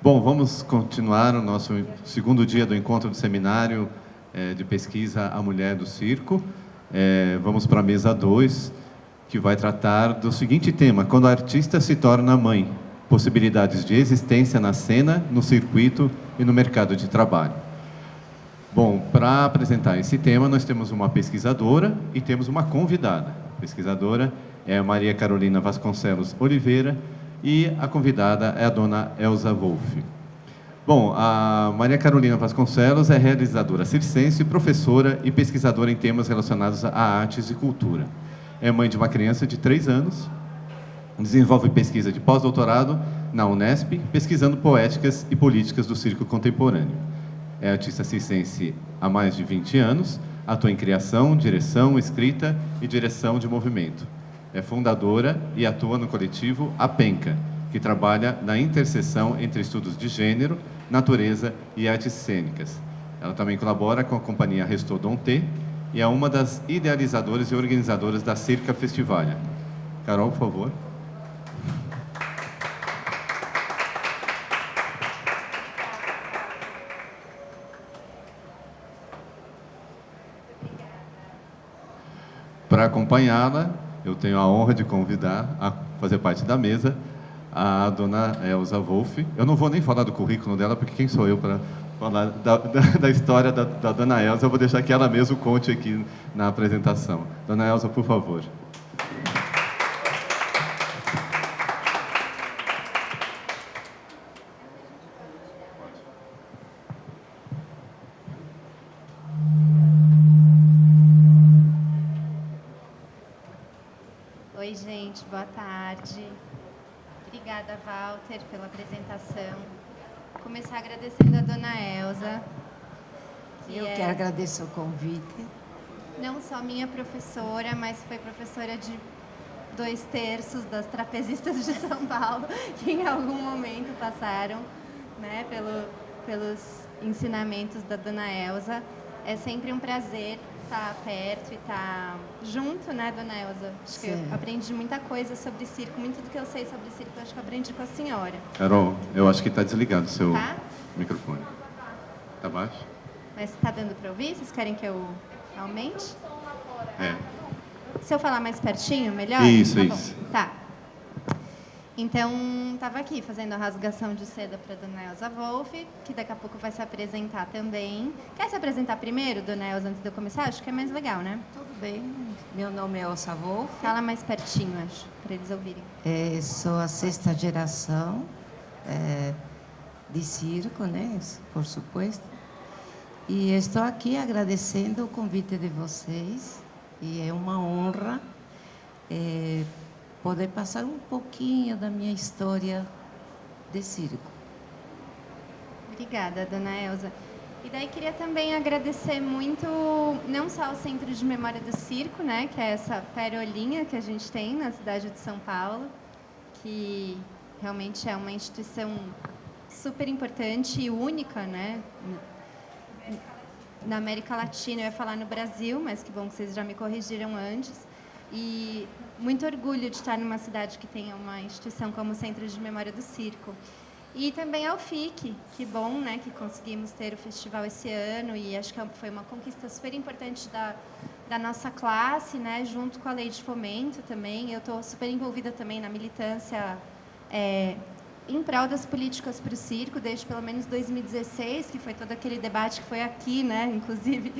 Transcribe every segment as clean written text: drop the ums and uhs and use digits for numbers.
Bom, vamos continuar o nosso segundo dia do encontro do seminário de pesquisa A Mulher do Circo. Vamos para a mesa 2, que vai tratar do seguinte tema: quando a artista se torna mãe, possibilidades de existência na cena, no circuito e no mercado de trabalho. Bom, para apresentar esse tema, nós temos uma pesquisadora e temos uma convidada. A pesquisadora é a Maria Carolina Vasconcelos Oliveira, e a convidada é a dona Elza Wolff. Bom, a Maria Carolina Vasconcelos é realizadora circense, professora e pesquisadora em temas relacionados a artes e cultura. É mãe de uma criança de 3 anos, desenvolve pesquisa de pós-doutorado na Unesp, pesquisando poéticas e políticas do circo contemporâneo. É artista circense há mais de 20 anos, atua em criação, direção, escrita e direção de movimento. É fundadora e atua no coletivo A Penca, que trabalha na interseção entre estudos de gênero, natureza e artes cênicas. Ela também colabora com a companhia Restaudanté e é uma das idealizadoras e organizadoras da Circa Festivalia. Carol, por favor. Para acompanhá-la, eu tenho a honra de convidar a fazer parte da mesa a dona Elza Wolff. Eu não vou nem falar do currículo dela, porque quem sou eu para falar da história da dona Elza? Eu vou deixar que ela mesma conte aqui na apresentação. Dona Elza, por favor. Oi, gente, boa tarde. Obrigada, Walter, pela apresentação. Vou começar agradecendo a dona Elza. Eu quero agradecer o convite. Não só minha professora, mas foi professora de 2/3 das trapezistas de São Paulo, que em algum momento passaram, né, pelos ensinamentos da dona Elza. É sempre um prazer estar perto e estar junto, né, dona Elza? Acho que eu aprendi muita coisa sobre circo, muito do que eu sei sobre circo, acho que eu aprendi com a senhora. Carol, eu acho que está desligado o seu microfone. Está baixo? Mas está dando para ouvir? Vocês querem que eu aumente? Se eu falar mais pertinho, melhor? Isso, tá isso. Bom. Tá. Então, estava aqui fazendo a rasgação de seda para a dona Elza Wolff, que daqui a pouco vai se apresentar também. Quer se apresentar primeiro, dona Elza, antes de eu começar? Acho que é mais legal, né? Tudo bem. Meu nome é Elza Wolff. Fala mais pertinho, acho, para eles ouvirem. Sou a 6ª geração de circo, né? Por supuesto. E estou aqui agradecendo o convite de vocês. E é uma honra poder passar um pouquinho da minha história de circo. Obrigada, dona Elza. E daí queria também agradecer muito, não só ao Centro de Memória do Circo, né, que é essa perolinha que a gente tem na cidade de São Paulo, que realmente é uma instituição super importante e única, né, na América Latina. Eu ia falar no Brasil, mas que bom que vocês já me corrigiram antes. E muito orgulho de estar numa cidade que tenha uma instituição como o Centro de Memória do Circo. E também ao FIC, que bom, né, que conseguimos ter o festival esse ano, e acho que foi uma conquista super importante da nossa classe, né, junto com a Lei de Fomento também. Eu estou super envolvida também na militância em prol das políticas para o circo, desde pelo menos 2016, que foi todo aquele debate que foi aqui, né, inclusive,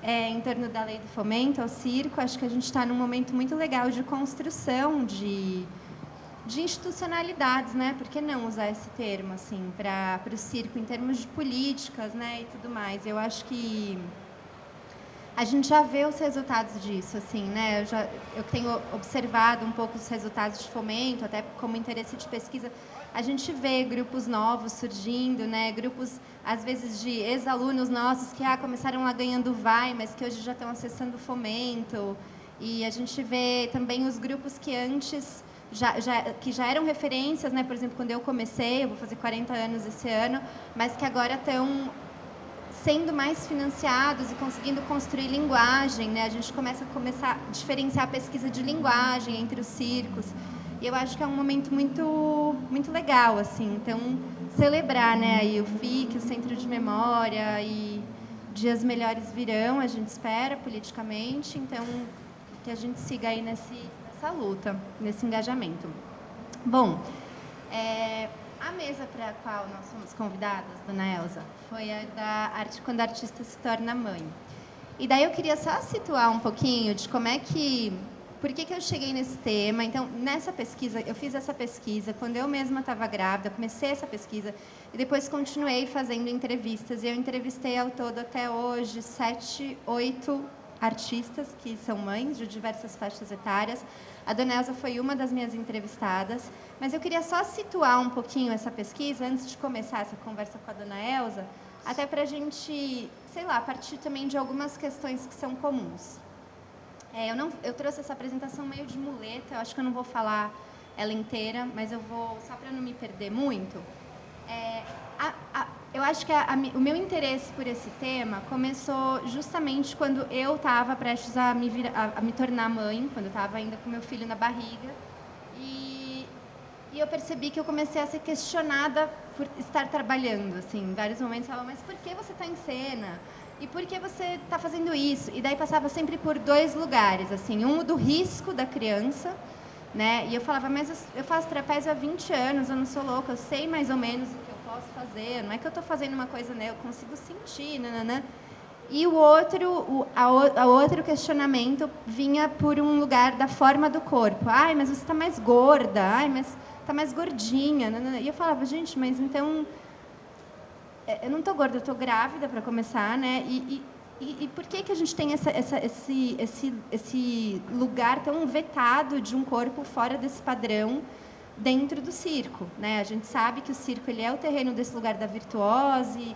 em torno da Lei do Fomento ao circo. Acho que a gente está num momento muito legal de construção de institucionalidades, né? Por que não usar esse termo, assim, para o circo, em termos de políticas, né, e tudo mais. Eu acho que a gente já vê os resultados disso, assim, né? Eu tenho observado um pouco os resultados de fomento, até como interesse de pesquisa. A gente vê grupos novos surgindo, né? Grupos, às vezes, de ex-alunos nossos que começaram lá ganhando vai, mas que hoje já estão acessando o fomento. E a gente vê também os grupos que antes que já eram referências, né? Por exemplo, quando eu comecei, eu vou fazer 40 anos esse ano, mas que agora estão sendo mais financiados e conseguindo construir linguagem, né? A gente começa a diferenciar a pesquisa de linguagem entre os circos. E eu acho que é um momento muito, muito legal, assim. Então, celebrar, né, aí o FIC, o Centro de Memória, e dias melhores virão, a gente espera, politicamente, então que a gente siga aí nessa luta, nesse engajamento. Bom, a mesa para a qual nós fomos convidadas, dona Elza, foi a da arte quando a artista se torna mãe. E daí eu queria só situar um pouquinho de como é que... Por que eu cheguei nesse tema? Então, nessa pesquisa, eu fiz essa pesquisa quando eu mesma estava grávida, comecei essa pesquisa e depois continuei fazendo entrevistas. E eu entrevistei ao todo, até hoje, 7, 8 artistas que são mães de diversas faixas etárias. A dona Elza foi uma das minhas entrevistadas. Mas eu queria só situar um pouquinho essa pesquisa, antes de começar essa conversa com a dona Elza, até para a gente, sei lá, partir também de algumas questões que são comuns. Eu trouxe essa apresentação meio de muleta, eu acho que eu não vou falar ela inteira, mas eu vou, só para não me perder muito. Eu acho que o meu interesse por esse tema começou justamente quando eu estava prestes a me tornar mãe, quando eu estava ainda com meu filho na barriga. E eu percebi que eu comecei a ser questionada por estar trabalhando, assim, em vários momentos. Eu falava, mas por que você está em cena? E por que você está fazendo isso? E daí passava sempre por 2 lugares, assim, um do risco da criança, né? E eu falava, mas eu faço trapézio há 20 anos, eu não sou louca, eu sei mais ou menos o que eu posso fazer, não é que eu estou fazendo uma coisa, né? Eu consigo sentir, nananã. E o outro questionamento vinha por um lugar da forma do corpo. Ai, mas você está mais gorda, ai, mas está mais gordinha, nananã. E eu falava, gente, mas então... Eu não estou gorda, eu estou grávida, para começar, né? E por que a gente tem esse lugar tão vetado de um corpo fora desse padrão dentro do circo, né? A gente sabe que o circo ele é o terreno desse lugar da virtuose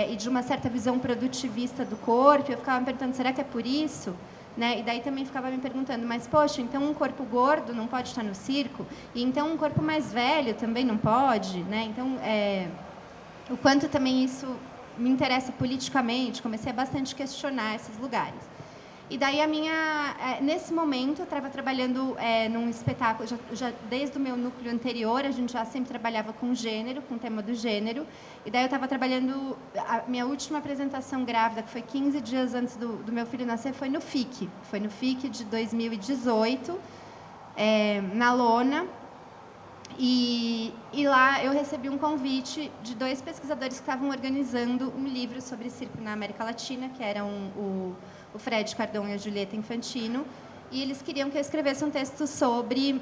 e de uma certa visão produtivista do corpo. Eu ficava me perguntando, será que é por isso? Né? E daí também ficava me perguntando, mas, poxa, então um corpo gordo não pode estar no circo? E então um corpo mais velho também não pode? Né? Então, o quanto também isso me interessa politicamente, comecei a bastante questionar esses lugares. E daí nesse momento, eu estava trabalhando num espetáculo, já desde o meu núcleo anterior, a gente já sempre trabalhava com gênero, com o tema do gênero. E daí eu estava trabalhando, a minha última apresentação grávida, que foi 15 dias antes do meu filho nascer, foi no FIC. Foi no FIC de 2018, na Lona. E lá eu recebi um convite de 2 pesquisadores que estavam organizando um livro sobre circo na América Latina, que eram o Fred Cardon e a Julieta Infantino, e eles queriam que eu escrevesse um texto sobre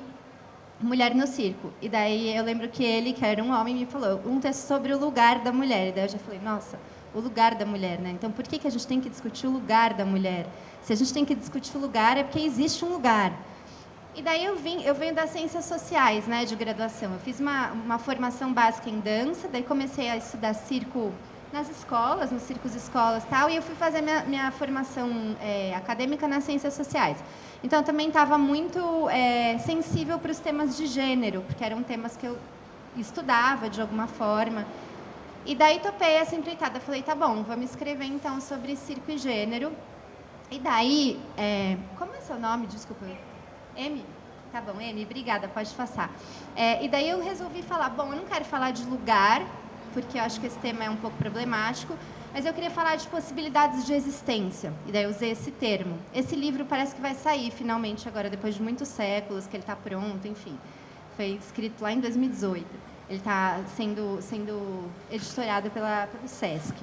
mulher no circo. E daí eu lembro que ele, que era um homem, me falou um texto sobre o lugar da mulher. E daí eu já falei, nossa, o lugar da mulher, né? Então por que a gente tem que discutir o lugar da mulher? Se a gente tem que discutir o lugar, é porque existe um lugar. E daí eu venho das ciências sociais, né, de graduação. Eu fiz uma formação básica em dança, daí comecei a estudar circo nas escolas, nos circos escolas e tal, e eu fui fazer minha formação acadêmica nas ciências sociais. Então, eu também estava muito sensível para os temas de gênero, porque eram temas que eu estudava de alguma forma. E daí topei essa empreitada. Falei, tá bom, vamos escrever então sobre circo e gênero. E daí, como é seu nome? Desculpa. M? Tá bom, M, obrigada, pode passar. E daí eu resolvi falar, bom, eu não quero falar de lugar, porque eu acho que esse tema é um pouco problemático, mas eu queria falar de possibilidades de existência. E daí eu usei esse termo. Esse livro parece que vai sair, finalmente, agora, depois de muitos séculos, que ele está pronto, enfim. Foi escrito lá em 2018. Ele está sendo editoriado pelo SESC.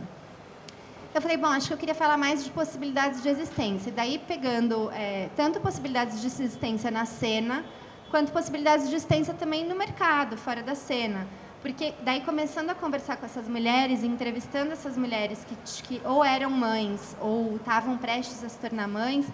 Eu falei, bom, acho que eu queria falar mais de possibilidades de existência. E daí, pegando tanto possibilidades de existência na cena, quanto possibilidades de existência também no mercado, fora da cena. Porque daí, começando a conversar com essas mulheres, entrevistando essas mulheres que ou eram mães ou estavam prestes a se tornar mães,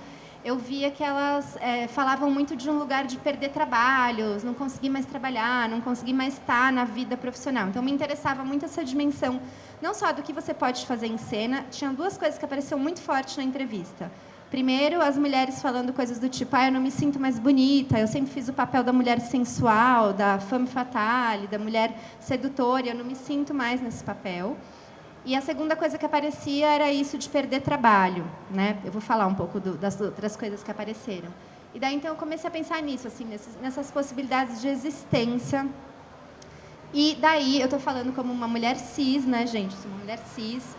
eu via que elas falavam muito de um lugar de perder trabalhos, não conseguir mais trabalhar, não conseguir mais estar na vida profissional. Então, me interessava muito essa dimensão, não só do que você pode fazer em cena. Tinha 2 coisas que apareceram muito forte na entrevista. Primeiro, as mulheres falando coisas do tipo, eu não me sinto mais bonita, eu sempre fiz o papel da mulher sensual, da femme fatale, da mulher sedutora, eu não me sinto mais nesse papel. E a segunda coisa que aparecia era isso de perder trabalho, né? Eu vou falar um pouco das outras coisas que apareceram. E daí, então, eu comecei a pensar nisso, assim, nessas possibilidades de existência E daí, eu estou falando como uma mulher cis, né, gente? Sou uma mulher cis,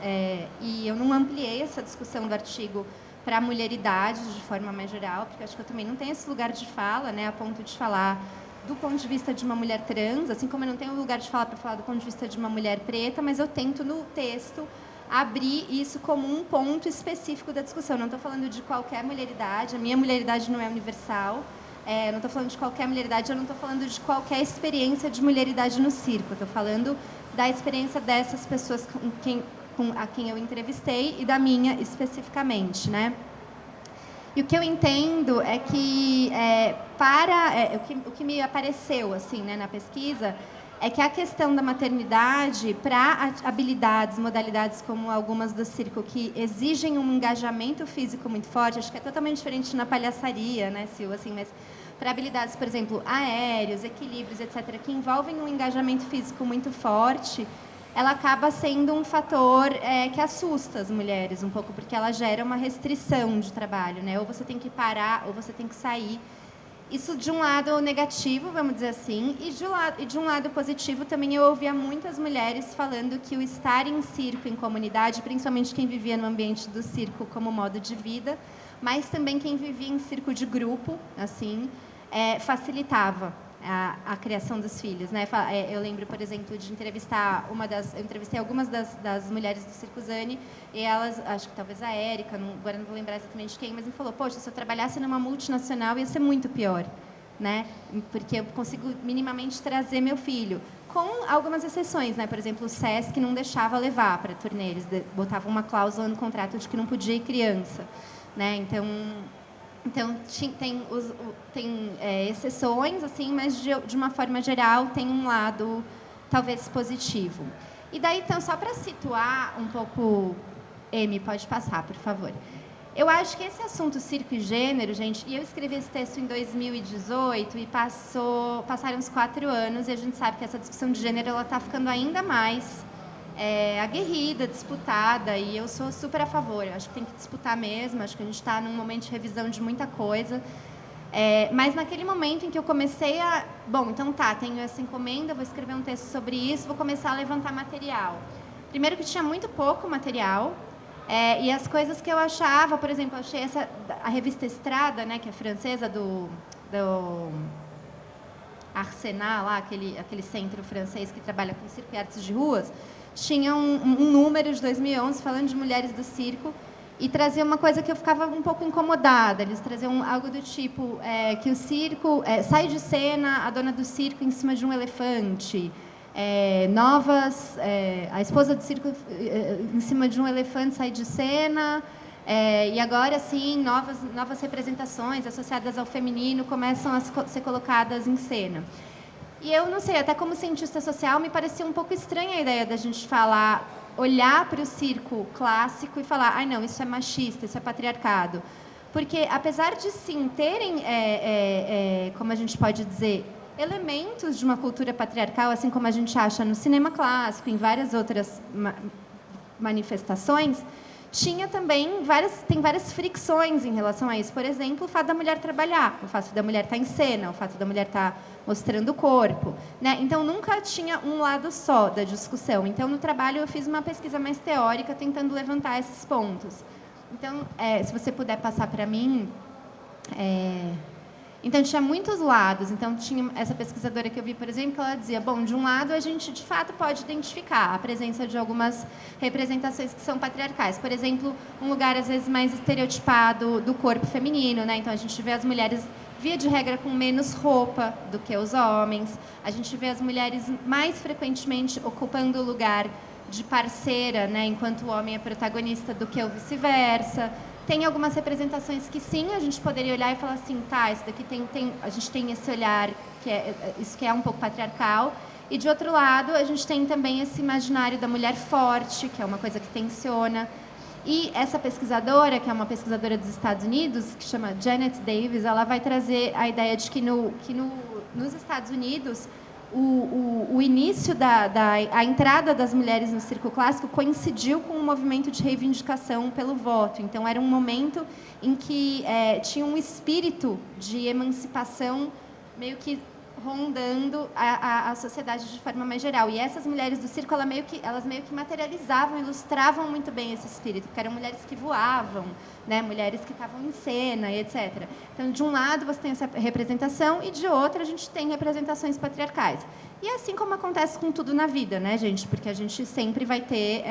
e eu não ampliei essa discussão do artigo para a mulheridade de forma mais geral, porque eu acho que eu também não tenho esse lugar de fala, né, a ponto de falar do ponto de vista de uma mulher trans, assim como eu não tenho lugar de fala para falar do ponto de vista de uma mulher preta, mas eu tento, no texto, abrir isso como um ponto específico da discussão. Eu não estou falando de qualquer mulheridade, a minha mulheridade não é universal, eu não estou falando de qualquer mulheridade, eu não estou falando de qualquer experiência de mulheridade no circo. Eu estou falando da experiência dessas pessoas a quem eu entrevistei e da minha especificamente, né? E o que eu entendo é que, o que me apareceu assim, né, na pesquisa, é que a questão da maternidade, para habilidades, modalidades como algumas do circo, que exigem um engajamento físico muito forte, acho que é totalmente diferente na palhaçaria, né, Sil, assim, mas para habilidades, por exemplo, aéreos, equilíbrios, etc., que envolvem um engajamento físico muito forte, ela acaba sendo um fator que assusta as mulheres um pouco, porque ela gera uma restrição de trabalho, né? Ou você tem que parar, ou você tem que sair. Isso de um lado negativo, vamos dizer assim, e de um lado positivo também eu ouvia muitas mulheres falando que o estar em circo, em comunidade, principalmente quem vivia no ambiente do circo como modo de vida, mas também quem vivia em circo de grupo, assim, facilitava a criação dos filhos, né? Eu lembro, por exemplo, de entrevistar eu entrevistei algumas das mulheres do Circo Zani, e elas, acho que talvez a Érica, agora não vou lembrar exatamente quem, mas me falou, poxa, se eu trabalhasse numa multinacional ia ser muito pior, né? Porque eu consigo minimamente trazer meu filho, com algumas exceções, né? Por exemplo, o SESC não deixava levar para turnê, eles botavam uma cláusula no contrato de que não podia ir criança, né? Então tem exceções, assim, mas de uma forma geral tem um lado talvez positivo. E daí, então, só para situar um pouco, Amy, pode passar, por favor. Eu acho que esse assunto circo e gênero, gente, e eu escrevi esse texto em 2018 e passaram uns 4 anos, e a gente sabe que essa discussão de gênero ela está ficando ainda mais aguerrida, disputada, e eu sou super a favor. Eu acho que tem que disputar mesmo, acho que a gente está num momento de revisão de muita coisa. Mas naquele momento em que eu comecei a... Bom, então tá, tenho essa encomenda, vou escrever um texto sobre isso, vou começar a levantar material. Primeiro que tinha muito pouco material, e as coisas que eu achava, por exemplo, eu achei a revista Estrada, né, que é francesa, do Arsenal, lá, aquele centro francês que trabalha com circo e artes de ruas, tinha um número de 2011 falando de mulheres do circo e trazia uma coisa que eu ficava um pouco incomodada. Eles traziam algo do tipo que o circo sai de cena a dona do circo em cima de um elefante, a esposa do circo em cima de um elefante sai de cena, e agora sim novas representações associadas ao feminino começam a ser colocadas em cena. E eu não sei, até como cientista social, me parecia um pouco estranha a ideia da gente olhar para o circo clássico e falar, ai não, isso é machista, isso é patriarcado. Porque, apesar de sim terem, como a gente pode dizer, elementos de uma cultura patriarcal, assim como a gente acha no cinema clássico, em várias outras manifestações, tem várias fricções em relação a isso. Por exemplo, o fato da mulher trabalhar, o fato da mulher estar em cena, o fato da mulher estar mostrando o corpo, né? Então, nunca tinha um lado só da discussão. Então, no trabalho, eu fiz uma pesquisa mais teórica, tentando levantar esses pontos. Então, se você puder passar para mim... Então, tinha muitos lados. Então, tinha essa pesquisadora que eu vi, por exemplo, que ela dizia, bom, de um lado, a gente, de fato, pode identificar a presença de algumas representações que são patriarcais. Por exemplo, um lugar, às vezes, mais estereotipado do corpo feminino, né? Então, a gente vê as mulheres, via de regra, com menos roupa do que os homens. A gente vê as mulheres, mais frequentemente, ocupando o lugar de parceira, né? Enquanto o homem é protagonista, do que o vice-versa. Tem algumas representações que sim, a gente poderia olhar e falar assim, tá, isso daqui a gente tem esse olhar, isso que é um pouco patriarcal. E, de outro lado, a gente tem também esse imaginário da mulher forte, que é uma coisa que tensiona. E essa pesquisadora, que é uma pesquisadora dos Estados Unidos, que chama Janet Davis, ela vai trazer a ideia de que nos Estados Unidos, o início a entrada das mulheres no circo clássico coincidiu com um movimento de reivindicação pelo voto. Então, era um momento em que tinha um espírito de emancipação meio que rondando a sociedade de forma mais geral. E essas mulheres do circo, elas meio que materializavam, ilustravam muito bem esse espírito, porque eram mulheres que voavam, né, mulheres que estavam em cena, e etc. Então, de um lado, você tem essa representação, e de outro, a gente tem representações patriarcais. E é assim como acontece com tudo na vida, né, gente? Porque a gente sempre vai ter...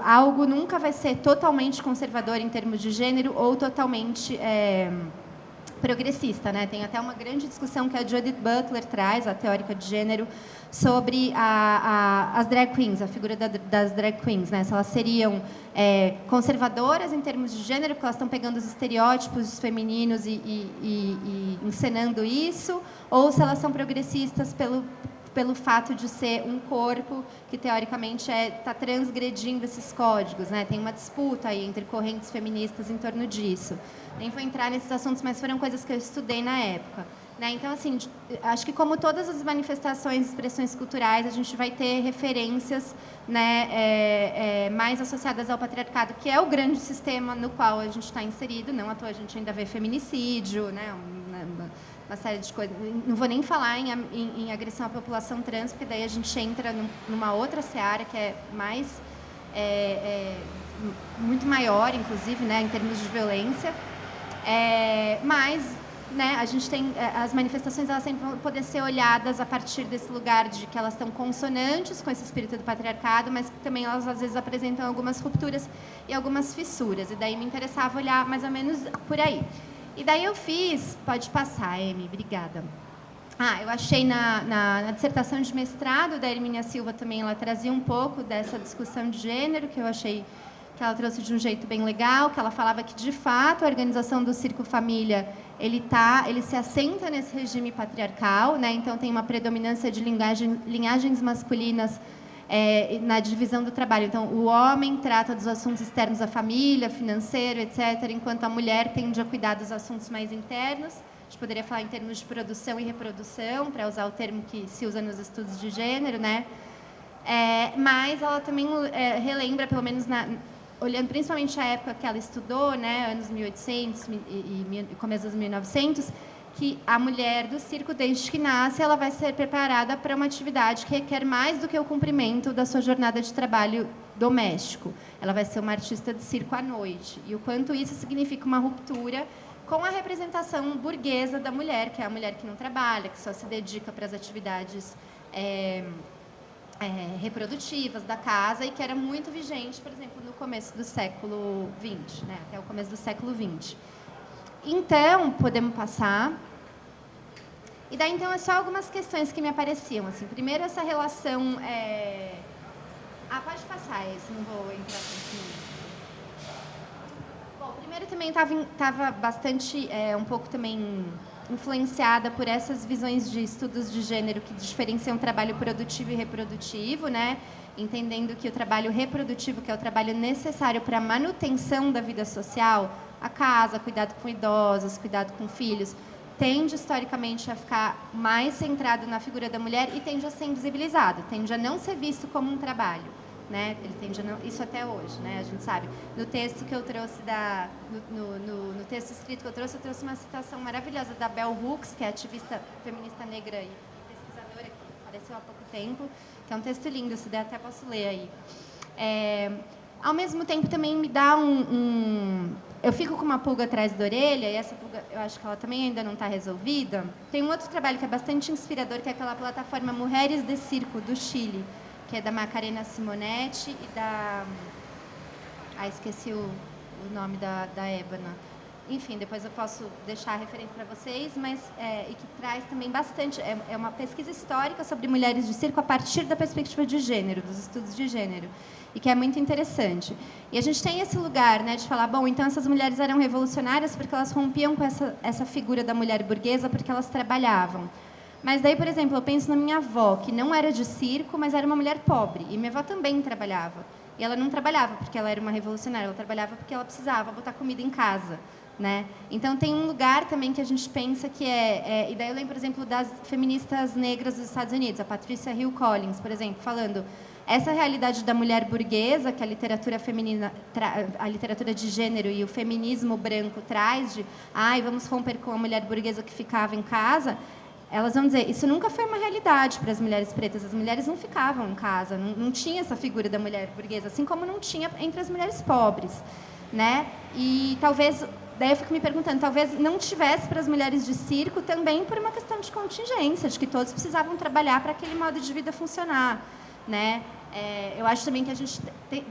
algo nunca vai ser totalmente conservador em termos de gênero ou totalmente progressista, né? Tem até uma grande discussão que a Judith Butler traz, a teórica de gênero, sobre as drag queens, a figura das drag queens, né? Se elas seriam conservadoras em termos de gênero, porque elas estão pegando os estereótipos femininos e encenando isso, ou se elas são progressistas pelo fato de ser um corpo que, teoricamente, está transgredindo esses códigos, né? Tem uma disputa aí entre correntes feministas em torno disso. Nem vou entrar nesses assuntos, mas foram coisas que eu estudei na época, né? Então, assim, acho que como todas as manifestações, expressões culturais, a gente vai ter referências, né, mais associadas ao patriarcado, que é o grande sistema no qual a gente está inserido. Não à toa a gente ainda vê feminicídio, né, uma série de coisas. Não vou nem falar em agressão à população trans, porque daí a gente entra numa outra seara que é mais muito maior, inclusive, né, em termos de violência. Mas, né, a gente tem as manifestações, elas sempre vão poder ser olhadas a partir desse lugar de que elas estão consonantes com esse espírito do patriarcado, mas também elas às vezes apresentam algumas rupturas e algumas fissuras. E daí me interessava olhar mais ou menos por aí. E daí eu fiz... Pode passar, Amy, obrigada. Eu achei na dissertação de mestrado da Hermínia Silva também, ela trazia um pouco dessa discussão de gênero, que eu achei que ela trouxe de um jeito bem legal, que ela falava que, de fato, a organização do Circo Família, ele se assenta nesse regime patriarcal, né? Então, tem uma predominância de linhagens masculinas na divisão do trabalho. Então, o homem trata dos assuntos externos à família, financeiro, etc., enquanto a mulher tende a cuidar dos assuntos mais internos. A gente poderia falar em termos de produção e reprodução, para usar o termo que se usa nos estudos de gênero, né? Mas ela também relembra, pelo menos olhando principalmente a época que ela estudou, né, anos 1800 e começo dos 1900, que a mulher do circo, desde que nasce, ela vai ser preparada para uma atividade que requer mais do que o cumprimento da sua jornada de trabalho doméstico. Ela vai ser uma artista de circo à noite. E o quanto isso significa uma ruptura com a representação burguesa da mulher, que é a mulher que não trabalha, que só se dedica para as atividades reprodutivas da casa, e que era muito vigente, por exemplo, no começo do século XX, né, até o começo do século XX. Então, podemos passar. E daí, então, é só algumas questões que me apareciam. Assim. Primeiro, essa relação... pode passar esse, não vou entrar tanto. Bom, primeiro também estava bastante, um pouco também influenciada por essas visões de estudos de gênero que diferenciam trabalho produtivo e reprodutivo, né? Entendendo que o trabalho reprodutivo, que é o trabalho necessário para a manutenção da vida social, a casa, cuidado com idosos, cuidado com filhos, tende historicamente a ficar mais centrado na figura da mulher e tende a ser invisibilizado, tende a não ser visto como um trabalho, né? Ele tende a não, isso até hoje, né? A gente sabe. No texto que eu trouxe no texto escrito que eu trouxe uma citação maravilhosa da Bell Hooks, que é ativista feminista negra e pesquisadora que apareceu há pouco tempo, que é um texto lindo, se der até posso ler aí. Ao mesmo tempo também me dá eu fico com uma pulga atrás da orelha, e essa pulga, eu acho que ela também ainda não está resolvida. Tem um outro trabalho que é bastante inspirador, que é aquela plataforma Mulheres de Circo, do Chile, que é da Macarena Simonetti e da... esqueci o nome da Ébana. Enfim, depois eu posso deixar a referência para vocês, mas e que traz também bastante... É uma pesquisa histórica sobre mulheres de circo a partir da perspectiva de gênero, dos estudos de gênero, e que é muito interessante. E a gente tem esse lugar, né, de falar, bom, então essas mulheres eram revolucionárias porque elas rompiam com essa figura da mulher burguesa porque elas trabalhavam. Mas daí, por exemplo, eu penso na minha avó, que não era de circo, mas era uma mulher pobre. E minha avó também trabalhava. E ela não trabalhava porque ela era uma revolucionária, ela trabalhava porque ela precisava botar comida em casa, né? Então, tem um lugar também que a gente pensa que e daí eu lembro, por exemplo, das feministas negras dos Estados Unidos, a Patricia Hill Collins, por exemplo, falando... Essa realidade da mulher burguesa, que a literatura feminina, a literatura de gênero e o feminismo branco traz, vamos romper com a mulher burguesa que ficava em casa, elas vão dizer, isso nunca foi uma realidade para as mulheres pretas. As mulheres não ficavam em casa, não tinha essa figura da mulher burguesa, assim como não tinha entre as mulheres pobres, né? E talvez, daí eu fico me perguntando, talvez não tivesse para as mulheres de circo também por uma questão de contingência, de que todos precisavam trabalhar para aquele modo de vida funcionar, né? Eu acho também que a gente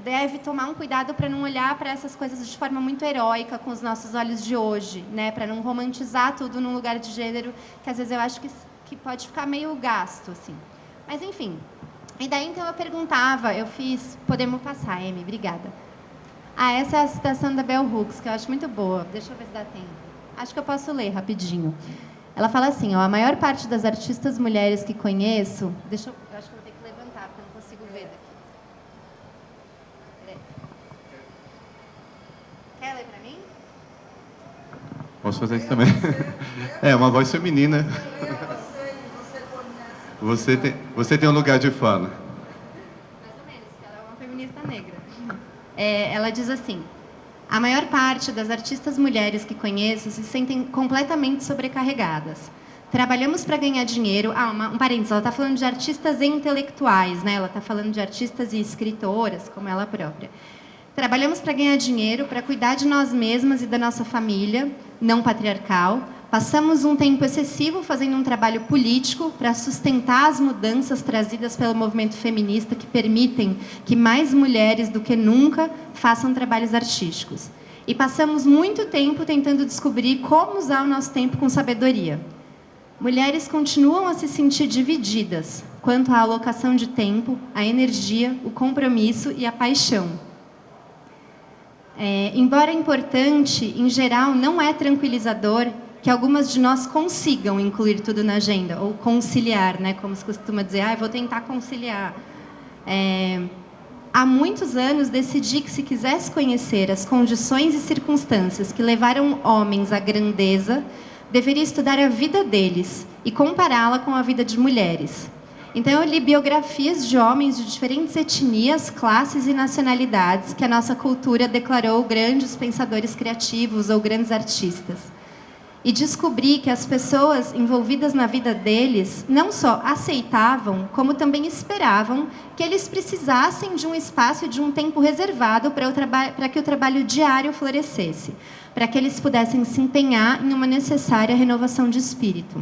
deve tomar um cuidado para não olhar para essas coisas de forma muito heróica com os nossos olhos de hoje, né? Para não romantizar tudo num lugar de gênero que às vezes eu acho que pode ficar meio gasto, assim. Mas enfim. E daí então eu perguntava, podemos passar, Amy, obrigada. Essa é a citação da Bell Hooks, que eu acho muito boa. Deixa eu ver se dá tempo. Acho que eu posso ler rapidinho. Ela fala assim, a maior parte das artistas mulheres que conheço, eu acho que eu vou ter que levantar, porque eu não consigo ver daqui. Quer ler para mim? Posso fazer isso também? É uma voz feminina. Você tem um lugar de fala. Mais ou menos, que ela é uma feminista negra. Ela diz assim, a maior parte das artistas mulheres que conheço se sentem completamente sobrecarregadas. Trabalhamos para ganhar dinheiro. Um parênteses, ela está falando de artistas e intelectuais, né? Ela está falando de artistas e escritoras, como ela própria. Trabalhamos para ganhar dinheiro, para cuidar de nós mesmas e da nossa família, não patriarcal. Passamos um tempo excessivo fazendo um trabalho político para sustentar as mudanças trazidas pelo movimento feminista que permitem que mais mulheres do que nunca façam trabalhos artísticos. E passamos muito tempo tentando descobrir como usar o nosso tempo com sabedoria. Mulheres continuam a se sentir divididas quanto à alocação de tempo, a energia, o compromisso e a paixão. Embora importante, em geral, não é tranquilizador que algumas de nós consigam incluir tudo na agenda, ou conciliar, né, como se costuma dizer, vou tentar conciliar. Há muitos anos decidi que, se quisesse conhecer as condições e circunstâncias que levaram homens à grandeza, deveria estudar a vida deles e compará-la com a vida de mulheres. Então, eu li biografias de homens de diferentes etnias, classes e nacionalidades que a nossa cultura declarou grandes pensadores criativos ou grandes artistas. E descobri que as pessoas envolvidas na vida deles não só aceitavam, como também esperavam que eles precisassem de um espaço e de um tempo reservado para que o trabalho diário florescesse, para que eles pudessem se empenhar em uma necessária renovação de espírito.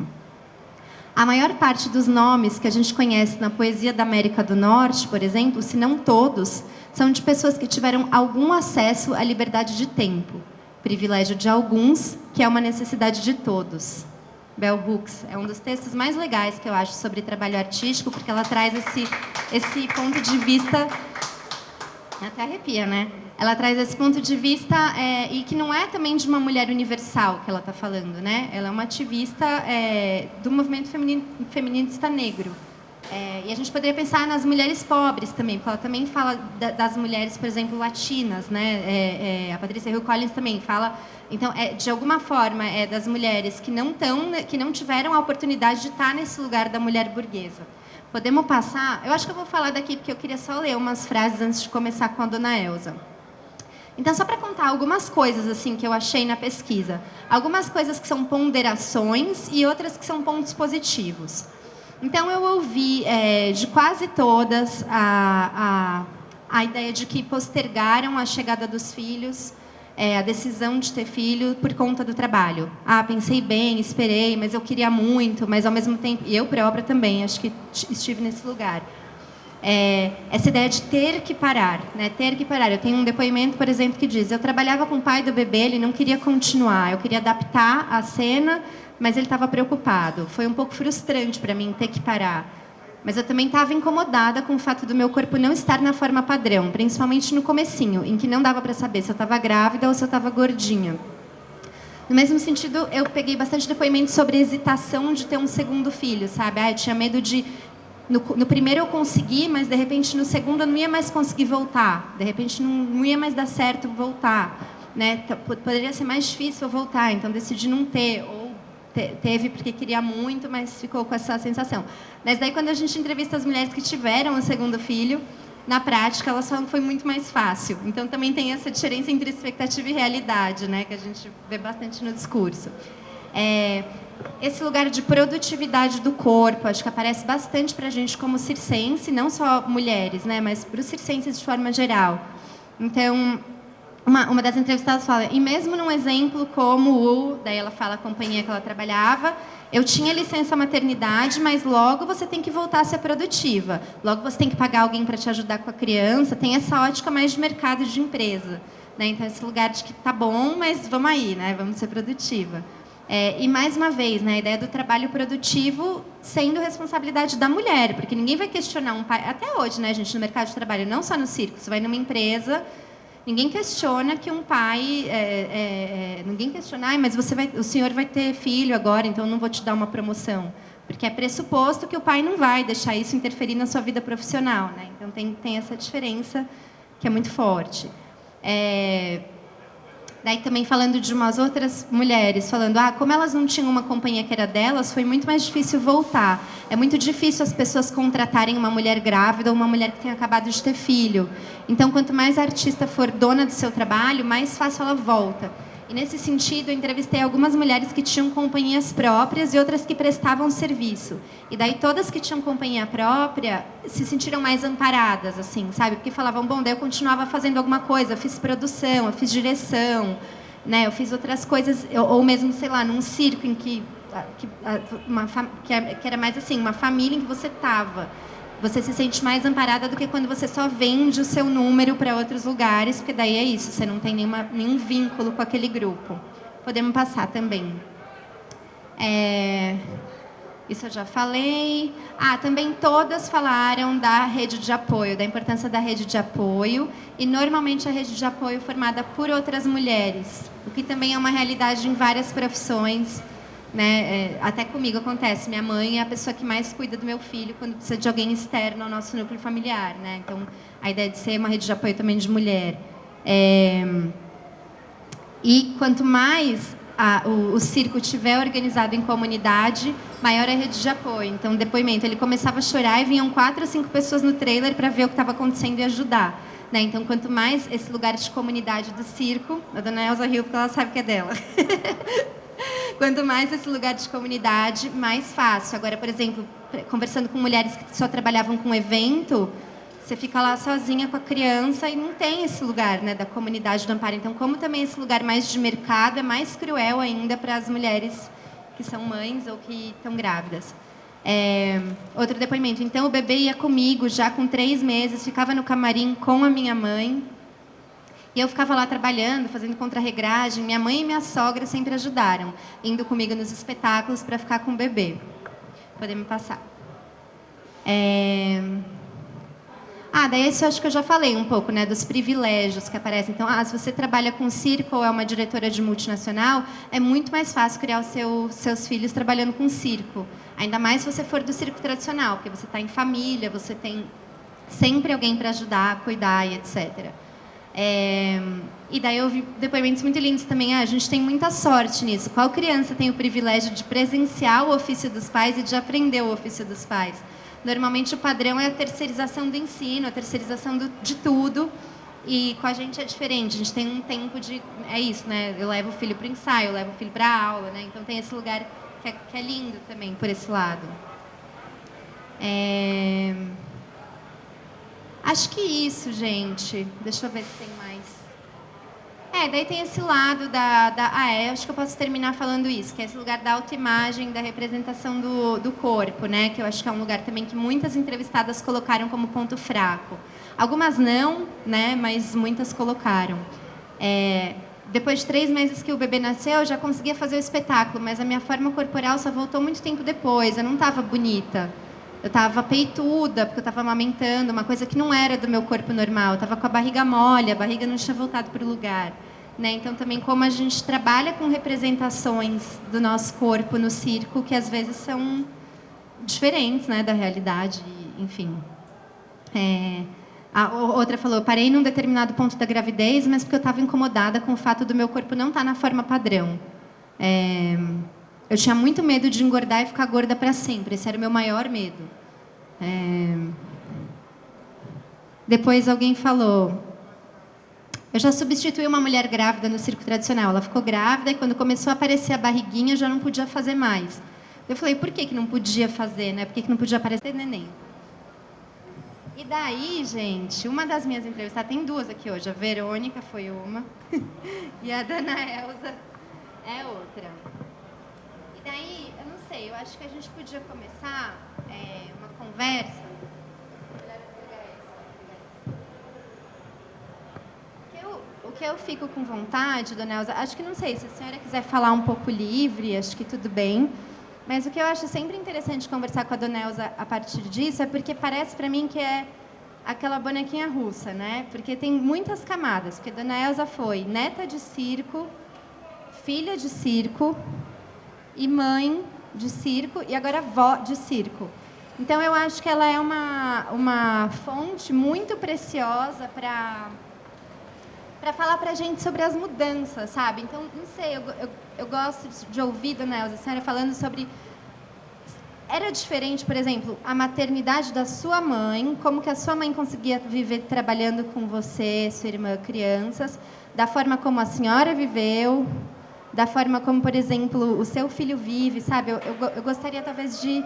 A maior parte dos nomes que a gente conhece na poesia da América do Norte, por exemplo, se não todos, são de pessoas que tiveram algum acesso à liberdade de tempo. Privilégio de alguns, que é uma necessidade de todos. Bell Hooks é um dos textos mais legais que eu acho sobre trabalho artístico, porque ela traz esse ponto de vista... Até arrepia, né? Ela traz esse ponto de vista e que não é também de uma mulher universal que ela está falando, né? Ela é uma ativista do movimento feminista negro. E a gente poderia pensar nas mulheres pobres também, porque ela também fala das mulheres, por exemplo, latinas, né? A Patrícia Hill Collins também fala... Então, de alguma forma, das mulheres que não tiveram a oportunidade de estar nesse lugar da mulher burguesa. Podemos passar? Eu acho que eu vou falar daqui, porque eu queria só ler umas frases antes de começar com a dona Elza. Então, só para contar algumas coisas assim que eu achei na pesquisa. Algumas coisas que são ponderações e outras que são pontos positivos. Então, eu ouvi de quase todas a ideia de que postergaram a chegada dos filhos, a decisão de ter filho por conta do trabalho. Pensei bem, esperei, mas eu queria muito, mas ao mesmo tempo... E eu própria também, acho que estive nesse lugar. Essa ideia de ter que parar, né? Ter que parar. Eu tenho um depoimento, por exemplo, que diz: eu trabalhava com o pai do bebê, ele não queria continuar, eu queria adaptar a cena, mas ele estava preocupado. Foi um pouco frustrante para mim ter que parar. Mas eu também estava incomodada com o fato do meu corpo não estar na forma padrão, principalmente no comecinho, em que não dava para saber se eu estava grávida ou se eu estava gordinha. No mesmo sentido, eu peguei bastante depoimento sobre a hesitação de ter um segundo filho, sabe? Eu tinha medo de... No primeiro eu consegui, mas de repente no segundo eu não ia mais conseguir voltar. De repente não ia mais dar certo voltar, né? Poderia ser mais difícil eu voltar, então decidi não ter. Ou teve porque queria muito, mas ficou com essa sensação. Mas daí quando a gente entrevista as mulheres que tiveram o segundo filho, na prática elas falam que foi muito mais fácil. Então também tem essa diferença entre expectativa e realidade, né? Que a gente vê bastante no discurso. esse lugar de produtividade do corpo, acho que aparece bastante para a gente como circense, não só mulheres, né, mas para os circenses de forma geral. Então, uma das entrevistadas fala, e mesmo num exemplo como daí ela fala a companhia que ela trabalhava, eu tinha licença maternidade, mas logo você tem que voltar a ser produtiva, logo você tem que pagar alguém para te ajudar com a criança, tem essa ótica mais de mercado de empresa, né? Então, esse lugar de que tá bom, mas vamos aí, né? Vamos ser produtiva. E, mais uma vez, né, a ideia do trabalho produtivo sendo responsabilidade da mulher, porque ninguém vai questionar um pai... Até hoje, né, gente, no mercado de trabalho, não só no circo, você vai numa empresa, ninguém questiona que um pai... ninguém questiona, mas o senhor vai ter filho agora, então eu não vou te dar uma promoção. Porque é pressuposto que o pai não vai deixar isso interferir na sua vida profissional, né? Então, tem essa diferença que é muito forte. Daí também falando de umas outras mulheres, falando, como elas não tinham uma companhia que era delas, foi muito mais difícil voltar. É muito difícil as pessoas contratarem uma mulher grávida ou uma mulher que tenha acabado de ter filho. Então, quanto mais a artista for dona do seu trabalho, mais fácil ela volta. E, nesse sentido, eu entrevistei algumas mulheres que tinham companhias próprias e outras que prestavam serviço. E daí, todas que tinham companhia própria se sentiram mais amparadas, assim, sabe? Porque falavam, bom, daí eu continuava fazendo alguma coisa, eu fiz produção, eu fiz direção, né? Eu fiz outras coisas, ou mesmo, sei lá, num circo em que era mais assim, uma família em que você estava. Você se sente mais amparada do que quando você só vende o seu número para outros lugares, porque daí é isso, você não tem nenhum vínculo com aquele grupo. Podemos passar também. Isso eu já falei. Também todas falaram da rede de apoio, da importância da rede de apoio, e normalmente a rede de apoio é formada por outras mulheres, o que também é uma realidade em várias profissões. Né? Até comigo acontece, minha mãe é a pessoa que mais cuida do meu filho quando precisa de alguém externo ao nosso núcleo familiar, né? Então, a ideia de ser uma rede de apoio também de mulher. E quanto mais o circo estiver organizado em comunidade, maior é a rede de apoio. Então, depoimento, ele começava a chorar e vinham 4 ou 5 pessoas no trailer para ver o que estava acontecendo e ajudar. Né? Então, quanto mais esse lugar de comunidade do circo, a dona Elza riu porque ela sabe que é dela. Quanto mais esse lugar de comunidade, mais fácil. Agora, por exemplo, conversando com mulheres que só trabalhavam com evento, você fica lá sozinha com a criança e não tem esse lugar, né, da comunidade do amparo. Então, como também esse lugar mais de mercado é mais cruel ainda para as mulheres que são mães ou que estão grávidas. Outro depoimento. Então, o bebê ia comigo já com 3 meses, ficava no camarim com a minha mãe. E eu ficava lá trabalhando, fazendo contra-regragem. Minha mãe e minha sogra sempre ajudaram, indo comigo nos espetáculos para ficar com o bebê. Podemos passar. Daí isso eu acho que eu já falei um pouco, né, dos privilégios que aparecem. Então, se você trabalha com circo ou é uma diretora de multinacional, é muito mais fácil criar os seus filhos trabalhando com circo. Ainda mais se você for do circo tradicional, porque você está em família, você tem sempre alguém para ajudar, cuidar e etc. E daí eu vi depoimentos muito lindos também. A gente tem muita sorte nisso. Qual criança tem o privilégio de presenciar o ofício dos pais e de aprender o ofício dos pais? Normalmente o padrão é a terceirização do ensino, a terceirização de tudo. E com a gente é diferente. A gente tem um tempo de... É isso, né? Eu levo o filho para o ensaio, eu levo o filho para a aula, né? Então tem esse lugar que é lindo também, por esse lado. Acho que isso, gente. Deixa eu ver se tem mais. Daí tem esse lado acho que eu posso terminar falando isso, que é esse lugar da autoimagem, da representação do corpo, né? Que eu acho que é um lugar também que muitas entrevistadas colocaram como ponto fraco. Algumas não, né? Mas muitas colocaram. Depois de 3 meses que o bebê nasceu, eu já conseguia fazer o espetáculo, mas a minha forma corporal só voltou muito tempo depois. Eu não estava bonita. Eu estava peituda, porque eu estava amamentando, uma coisa que não era do meu corpo normal. Eu estava com a barriga mole, a barriga não tinha voltado para o lugar. Né? Então, também como a gente trabalha com representações do nosso corpo no circo, que às vezes são diferentes, né, da realidade, enfim. A outra falou, parei num determinado ponto da gravidez, mas porque eu estava incomodada com o fato do meu corpo não estar na forma padrão. Eu tinha muito medo de engordar e ficar gorda para sempre. Esse era o meu maior medo. Depois alguém falou... Eu já substituí uma mulher grávida no circo tradicional. Ela ficou grávida e quando começou a aparecer a barriguinha, já não podia fazer mais. Eu falei, por que não podia fazer, né? Por que não podia aparecer neném? E daí, gente, uma das minhas entrevistadas, tem duas aqui hoje, a Verônica foi uma e a Dona Elza é outra. E daí, eu não sei, eu acho que a gente podia começar uma conversa. O que eu fico com vontade, Dona Elza, acho que não sei, se a senhora quiser falar um pouco livre, acho que tudo bem. Mas o que eu acho sempre interessante conversar com a Dona Elza a partir disso é porque parece para mim que é aquela bonequinha russa, né? Porque tem muitas camadas. Porque a Dona Elza foi neta de circo, filha de circo e mãe de circo e agora vó de circo. Então eu acho que ela é uma fonte muito preciosa para falar para a gente sobre as mudanças, sabe? Então, não sei, eu gosto de ouvir, Dona Elza, a senhora falando sobre... Era diferente, por exemplo, a maternidade da sua mãe, como que a sua mãe conseguia viver trabalhando com você, sua irmã, crianças, da forma como a senhora viveu, da forma como, por exemplo, o seu filho vive, sabe? Eu gostaria, talvez, de...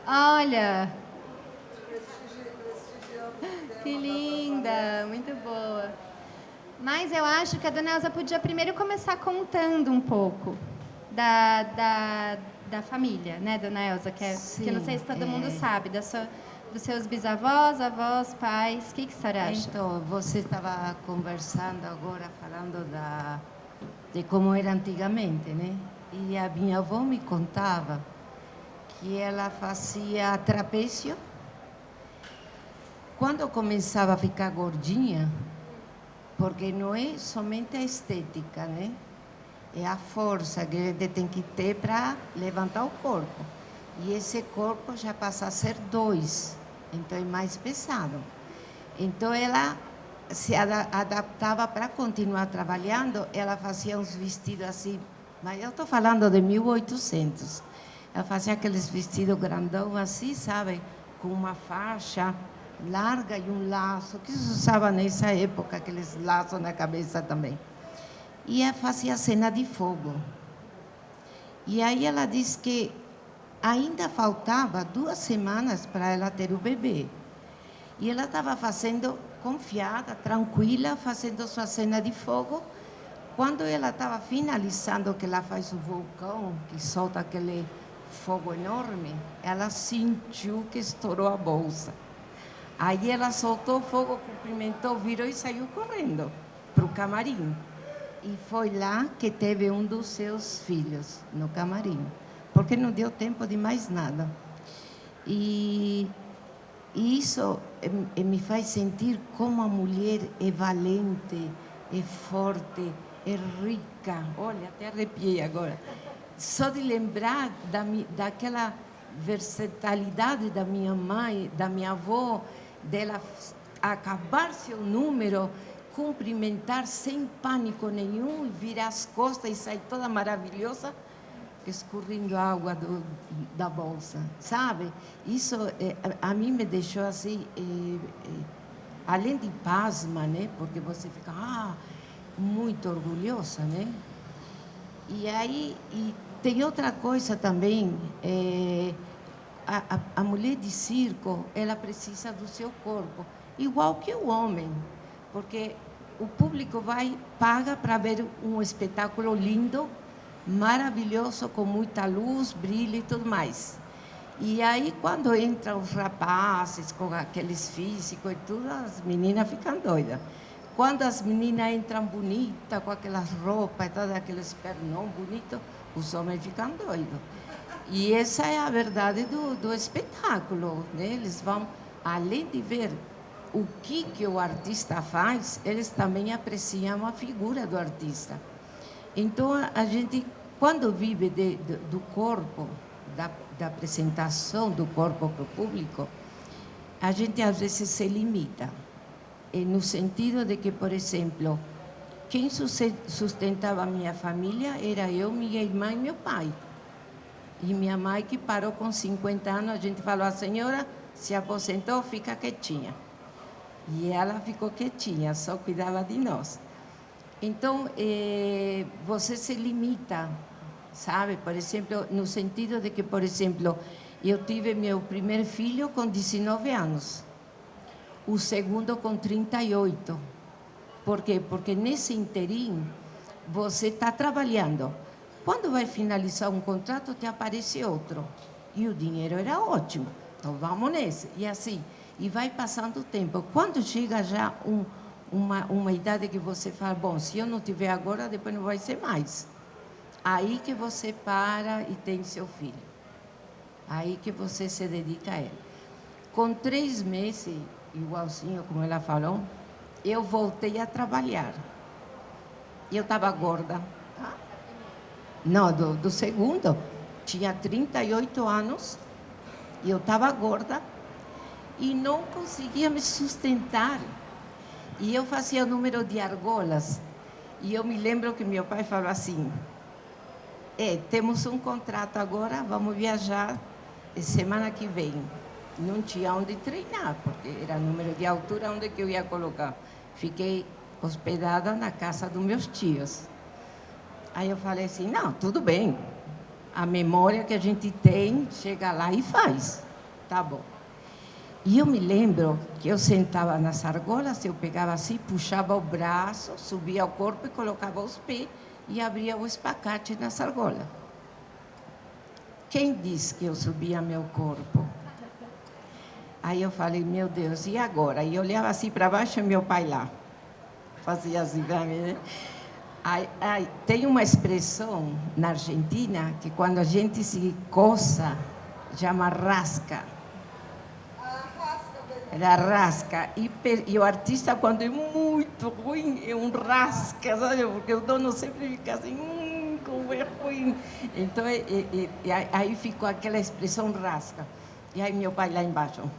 Olha... Que linda, muito boa. Mas eu acho que a Dona Elza podia primeiro começar contando um pouco da família, né, Dona Elza? Que eu não sei se todo mundo sabe, dos seus bisavós, avós, pais. O que a senhora acha? Então, você estava conversando agora, falando de como era antigamente, né? E a minha avó me contava que ela fazia trapézio. Quando começava a ficar gordinha, porque não é somente a estética, né? É a força que a gente tem que ter para levantar o corpo. E esse corpo já passa a ser 2, então é mais pesado. Então ela se adaptava para continuar trabalhando, ela fazia uns vestidos assim, mas eu estou falando de 1800. Ela fazia aqueles vestidos grandão assim, sabe? Com uma faixa larga e um laço, que se usava nessa época, aqueles laços na cabeça também. E ela fazia cena de fogo. E aí ela disse que ainda faltava 2 semanas para ela ter o bebê. E ela estava fazendo, confiada, tranquila, fazendo sua cena de fogo. Quando ela estava finalizando, que ela faz o vulcão, que solta aquele fogo enorme, ela sentiu que estourou a bolsa. Aí ela soltou o fogo, cumprimentou, virou e saiu correndo para o camarim. E foi lá que teve um dos seus filhos, no camarim, porque não deu tempo de mais nada. E isso me faz sentir como a mulher é valente, é forte, é rica. Olha, até arrepiei agora. Só de lembrar daquela versatilidade da minha mãe, da minha avó, dela acabar seu número, cumprimentar sem pânico nenhum, virar as costas e sair toda maravilhosa, escorrendo água da bolsa, sabe? Isso a mim me deixou assim, além de pasma, né? Porque você fica muito orgulhosa, né? E aí tem outra coisa também, a mulher de circo, ela precisa do seu corpo, igual que o homem, porque o público paga para ver um espetáculo lindo, maravilhoso, com muita luz, brilho e tudo mais. E aí, quando entram os rapazes com aqueles físicos e tudo, as meninas ficam doidas. Quando as meninas entram bonitas, com aquelas roupas, todos aqueles pernão bonitos, os homens ficam doidos. E essa é a verdade do espetáculo, né? Eles vão, além de ver o que o artista faz, eles também apreciam a figura do artista. Então, a gente, quando vive do corpo, da apresentação do corpo para o público, a gente às vezes se limita. No sentido de que, por exemplo, quem sustentava a minha família era eu, minha irmã e meu pai. E minha mãe, que parou com 50 anos, a gente falou, a senhora se aposentou, fica quietinha. E ela ficou quietinha, só cuidava de nós. Então, você se limita, sabe? Por exemplo, no sentido de que, por exemplo, eu tive meu primeiro filho com 19 anos, o segundo com 38. Por quê? Porque nesse interim, você está trabalhando. Quando vai finalizar um contrato, te aparece outro. E o dinheiro era ótimo. Então, vamos nesse. E assim, e vai passando o tempo. Quando chega já uma idade que você fala, bom, se eu não tiver agora, depois não vai ser mais. Aí que você para e tem seu filho. Aí que você se dedica a ele. Com 3 meses, igualzinho como ela falou, eu voltei a trabalhar. Eu estava gorda. Não, do segundo. Tinha 38 anos, e eu estava gorda e não conseguia me sustentar. E eu fazia número de argolas. E eu me lembro que meu pai falou assim, temos um contrato agora, vamos viajar semana que vem. Não tinha onde treinar, porque era número de altura, onde que eu ia colocar. Fiquei hospedada na casa dos meus tios. Aí eu falei assim, não, tudo bem. A memória que a gente tem, chega lá e faz. Tá bom. E eu me lembro que eu sentava nas argolas, eu pegava assim, puxava o braço, subia o corpo e colocava os pés e abria o espacate nas argolas. Quem disse que eu subia meu corpo? Aí eu falei, meu Deus, e agora? E eu olhava assim para baixo e meu pai lá. Fazia assim para mim, né? Tem uma expressão na Argentina que quando a gente se coça, chama rasca. Ela rasca. E o artista, quando é muito ruim, é um rasca, sabe? Porque o dono sempre fica assim, como é ruim. Então, aí ficou aquela expressão rasca. E aí meu pai lá embaixo,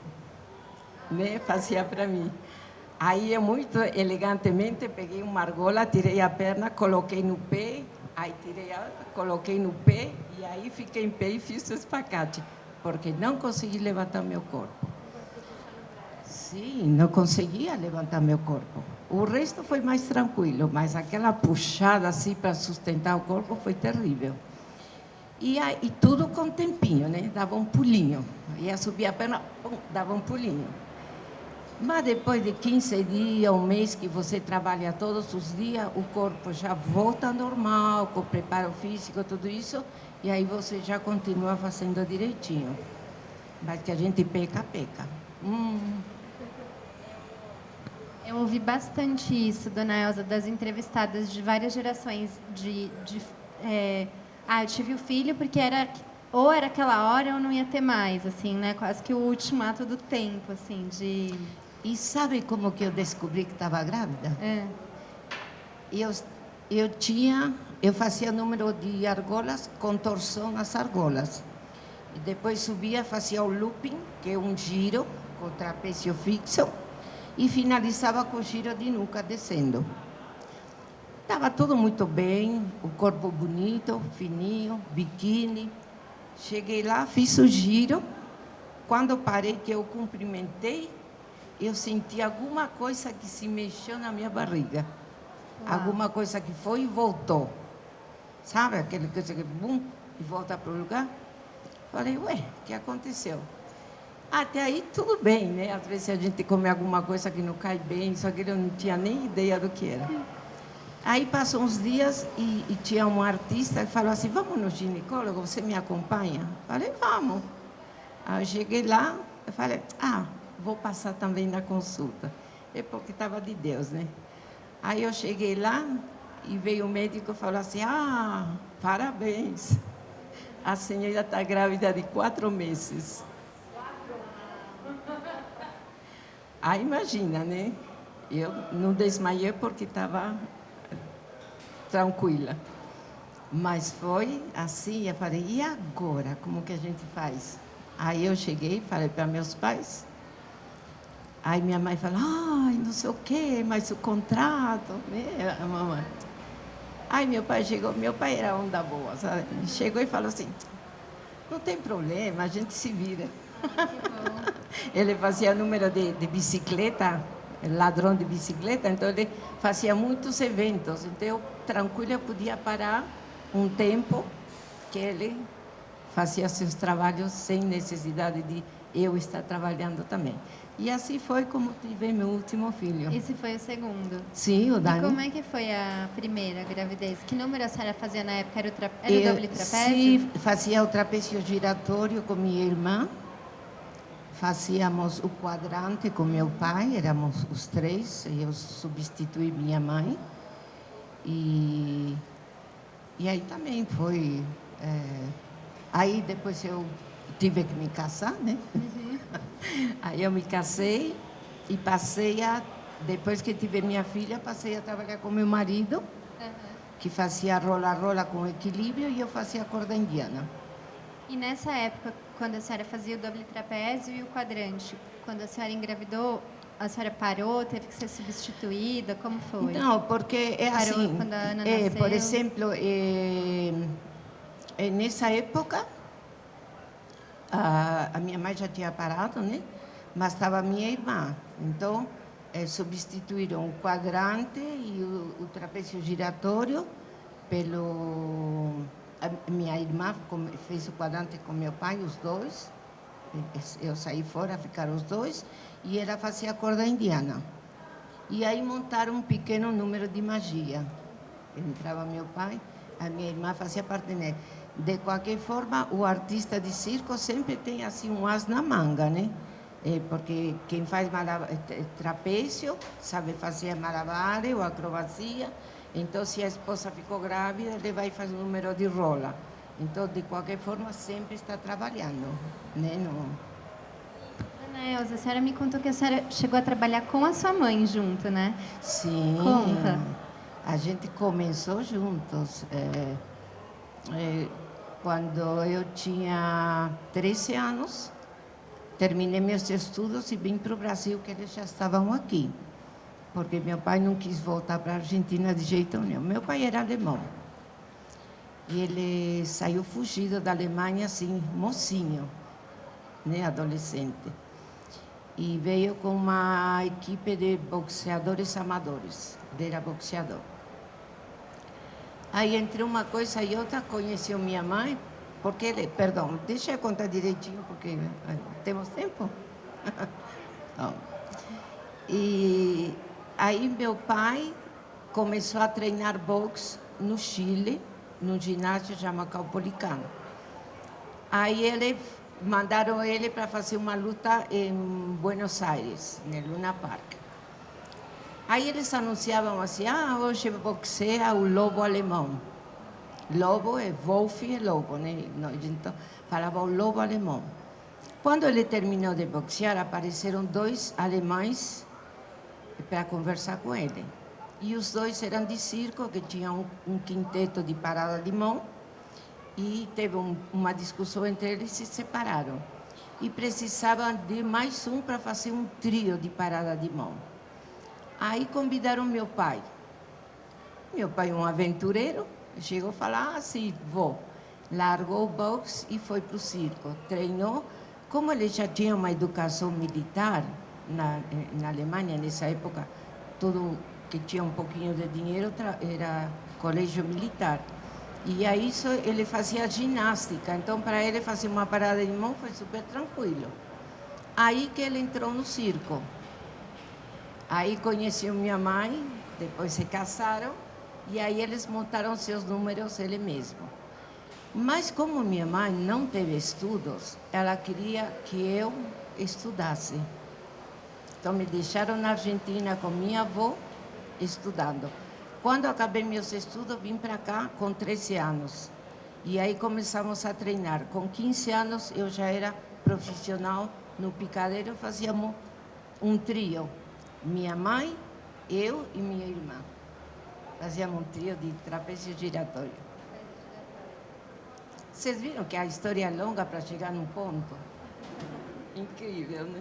né, fazia para mim. Aí eu muito elegantemente peguei uma argola, tirei a perna, coloquei no pé, aí tirei a outra, coloquei no pé, e aí fiquei em pé e fiz o espacate, porque não consegui levantar meu corpo. Sim, não conseguia levantar meu corpo. O resto foi mais tranquilo, mas aquela puxada assim para sustentar o corpo foi terrível. E tudo com tempinho, né? Dava um pulinho. Ia subir a perna, dava um pulinho. Mas depois de 15 dias, um mês que você trabalha todos os dias, o corpo já volta ao normal, com o preparo físico, tudo isso, e aí você já continua fazendo direitinho. Mas que a gente peca. Eu ouvi bastante isso, dona Elza, das entrevistadas de várias gerações eu tive o filho porque ou era aquela hora ou não ia ter mais, assim, né? Quase que o ultimato do tempo, assim, de... E sabe como que eu descobri que estava grávida? Eu fazia número de argolas com torção nas argolas. E depois subia, fazia o looping, que é um giro com trapézio fixo, e finalizava com o giro de nuca descendo. Estava tudo muito bem, o corpo bonito, fininho, biquíni. Cheguei lá, fiz o giro. Quando parei, que eu cumprimentei, eu senti alguma coisa que se mexeu na minha barriga. Uau. Alguma coisa que foi e voltou. Sabe aquela coisa que, bum, e volta para o lugar? Falei, ué, o que aconteceu? Até aí tudo bem, né? Às vezes a gente come alguma coisa que não cai bem, só que eu não tinha nem ideia do que era. Aí passou uns dias e tinha um artista que falou assim, vamos no ginecólogo, você me acompanha? Falei, vamos. Aí eu cheguei lá, eu falei, vou passar também na consulta. É porque estava de Deus, né? Aí eu cheguei lá e veio o médico e falou assim, parabéns. A senhora está grávida de 4 meses. Aí imagina, né? Eu não desmaiei porque estava tranquila. Mas foi assim, eu falei, e agora? Como que a gente faz? Aí eu cheguei, falei para meus pais. Aí minha mãe falou, não sei o quê, mas o contrato, né? A mamãe. Aí meu pai chegou, meu pai era onda boa, sabe? Ele chegou e falou assim, não tem problema, a gente se vira. Ele fazia número de bicicleta ladrão de bicicleta, então ele fazia muitos eventos. Então, eu, tranquila, podia parar um tempo que ele fazia seus trabalhos sem necessidade de eu estar trabalhando também. E assim foi como tive meu último filho. Esse foi o segundo. Sim, o Dani. E como é que foi a primeira gravidez? Que número a senhora fazia na época? Era o doble trapézio? Sim, fazia o trapézio giratório com minha irmã. Fazíamos o quadrante com meu pai, éramos os três. Eu substituí minha mãe. E aí também foi... aí depois eu tive que me casar, né? Aí eu me casei e depois que tive minha filha, passei a trabalhar com meu marido, que fazia rola-rola com equilíbrio, e eu fazia corda indiana. E nessa época, quando a senhora fazia o doble trapézio e o quadrante, quando a senhora engravidou, a senhora parou, teve que ser substituída, como foi? Não, porque é Parou assim, quando a Ana nasceu? por exemplo, nessa época, a minha mãe já tinha parado, né? Mas estava minha irmã. Então, substituíram o quadrante e o trapézio giratório pelo... A minha irmã fez o quadrante com meu pai, os dois. Eu saí fora, ficaram os dois. E ela fazia a corda indiana. E aí montaram um pequeno número de magia. Entrava meu pai, a minha irmã fazia parte dele. De qualquer forma, o artista de circo sempre tem assim um as na manga, né? Porque quem faz trapézio sabe fazer malabares ou acrobacia. Então, se a esposa ficou grávida, ele vai fazer um número de rola. Então, de qualquer forma, sempre está trabalhando, né? Ana Elza, a senhora me contou que a senhora chegou a trabalhar com a sua mãe junto, né? Sim. Conta. A gente começou juntos. Quando eu tinha 13 anos, terminei meus estudos e vim para o Brasil, que eles já estavam aqui. Porque meu pai não quis voltar para a Argentina de jeito nenhum. Meu pai era alemão. E ele saiu fugido da Alemanha, assim, mocinho, né, adolescente. E veio com uma equipe de boxeadores amadores. Ele era boxeador. Aí, entre uma coisa e outra, conheceu minha mãe, porque ele... Perdão, deixa eu contar direitinho, porque temos tempo? Não. E aí, meu pai começou a treinar boxe no Chile, num ginásio chamado Caupolicán. Aí, mandaram ele para fazer uma luta em Buenos Aires, no Luna Park. Aí eles anunciavam assim, hoje boxeia o lobo alemão. Lobo é Wolf e lobo, né? Então, falava o lobo alemão. Quando ele terminou de boxear, apareceram dois alemães para conversar com ele. E os dois eram de circo, que tinham um quinteto de parada de mão, e teve uma discussão entre eles e se separaram. E precisavam de mais um para fazer um trio de parada de mão. Aí convidaram meu pai. Meu pai é um aventureiro, chegou a falar, sim, vou. Largou o boxe e foi para o circo. Treinou. Como ele já tinha uma educação militar na Alemanha, nessa época, tudo que tinha um pouquinho de dinheiro era colégio militar. E aí ele fazia ginástica, então para ele fazer uma parada de mão foi super tranquilo. Aí que ele entrou no circo. Aí conheceu minha mãe, depois se casaram, e aí eles montaram seus números ele mesmo. Mas como minha mãe não teve estudos, ela queria que eu estudasse. Então me deixaram na Argentina com minha avó, estudando. Quando acabei meus estudos, vim para cá com 13 anos. E aí começamos a treinar. Com 15 anos, eu já era profissional no picadeiro, fazíamos um trio. Minha mãe, eu e minha irmã. Fazíamos um trio de trapézio giratório. Vocês viram que a história é longa para chegar num ponto? Incrível, né?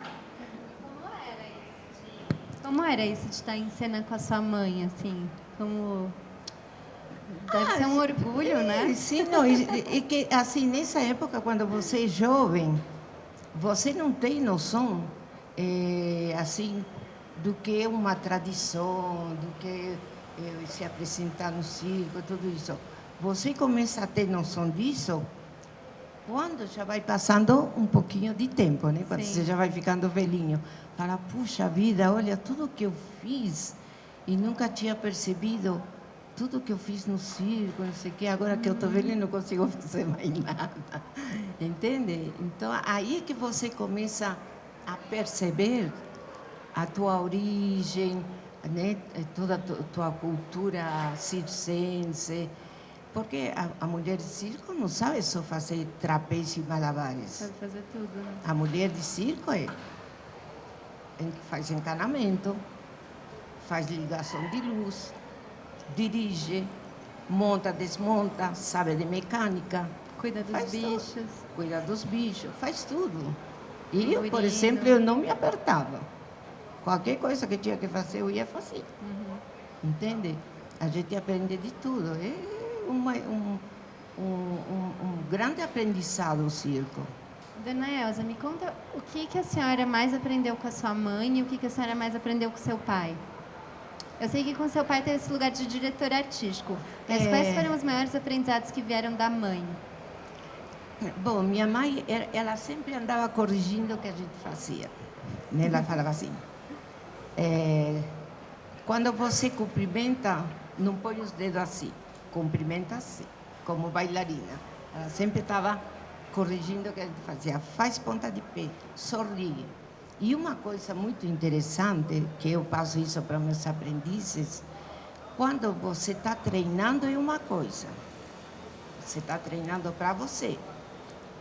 Como era isso de estar em cena com a sua mãe, assim? Como... Deve ser um orgulho, né? Sim, não, e que assim, nessa época, quando você é jovem, você não tem noção, assim, do que uma tradição, do que se apresentar no circo, tudo isso. Você começa a ter noção disso quando já vai passando um pouquinho de tempo, né? Quando Sim. você já vai ficando velhinho. Fala, puxa vida, olha tudo que eu fiz e nunca tinha percebido tudo que eu fiz no circo, não sei o quê. Agora que eu estou velha, não consigo fazer mais nada. Entende? Então, aí é que você começa a perceber a tua origem, né? Toda a tua cultura circense. Porque a mulher de circo não sabe só fazer trapézio e malabares. Sabe fazer tudo, né? A mulher de circo faz encanamento, faz ligação de luz, dirige, monta, desmonta, sabe de mecânica. Cuida dos Faz bichos. tudo. Cuida dos bichos, faz tudo. E eu, por Figurino. exemplo, eu não me apertava. Qualquer coisa que tinha que fazer, eu ia fazer. Entende? A gente aprende de tudo. É um grande aprendizado o circo. Dona Elza, me conta o que a senhora mais aprendeu com a sua mãe e o que a senhora mais aprendeu com seu pai? Eu sei que com seu pai teve esse lugar de diretor artístico, mas quais foram os maiores aprendizados que vieram da mãe? Bom, minha mãe, ela sempre andava corrigindo o que a gente fazia. Né? Ela falava assim, quando você cumprimenta, não põe os dedos assim, cumprimenta assim, como bailarina. Ela sempre estava corrigindo o que a gente fazia. Faz ponta de pé, sorri. E uma coisa muito interessante, que eu passo isso para meus aprendizes, quando você está treinando é uma coisa, você está treinando para você.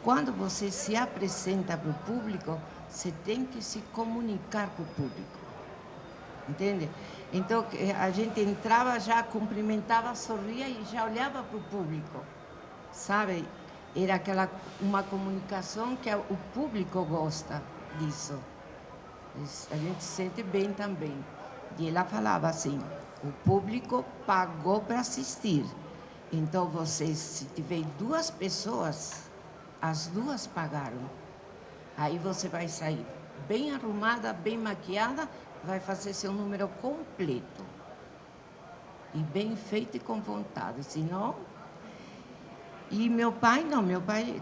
Quando você se apresenta para o público, você tem que se comunicar com o público. Entende? Então, a gente entrava, já cumprimentava, sorria e já olhava para o público. Sabe? Era uma comunicação que o público gosta disso. A gente sente bem também. E ela falava assim, o público pagou para assistir. Então, se tiver 2 pessoas, as 2 pagaram. Aí você vai sair bem arrumada, bem maquiada, vai fazer seu número completo. E bem feito e com vontade, senão... E meu pai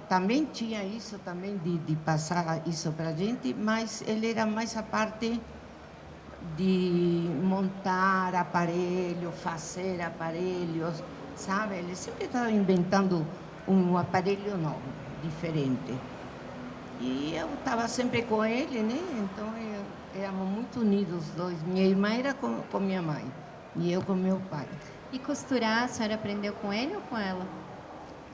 também tinha isso, também de passar isso para a gente, mas ele era mais a parte de montar aparelho, fazer aparelhos, sabe? Ele sempre estava inventando um aparelho novo, diferente. E eu estava sempre com ele, né? Então, éramos muito unidos os dois. Minha irmã era com minha mãe e eu com meu pai. E costurar, a senhora aprendeu com ele ou com ela?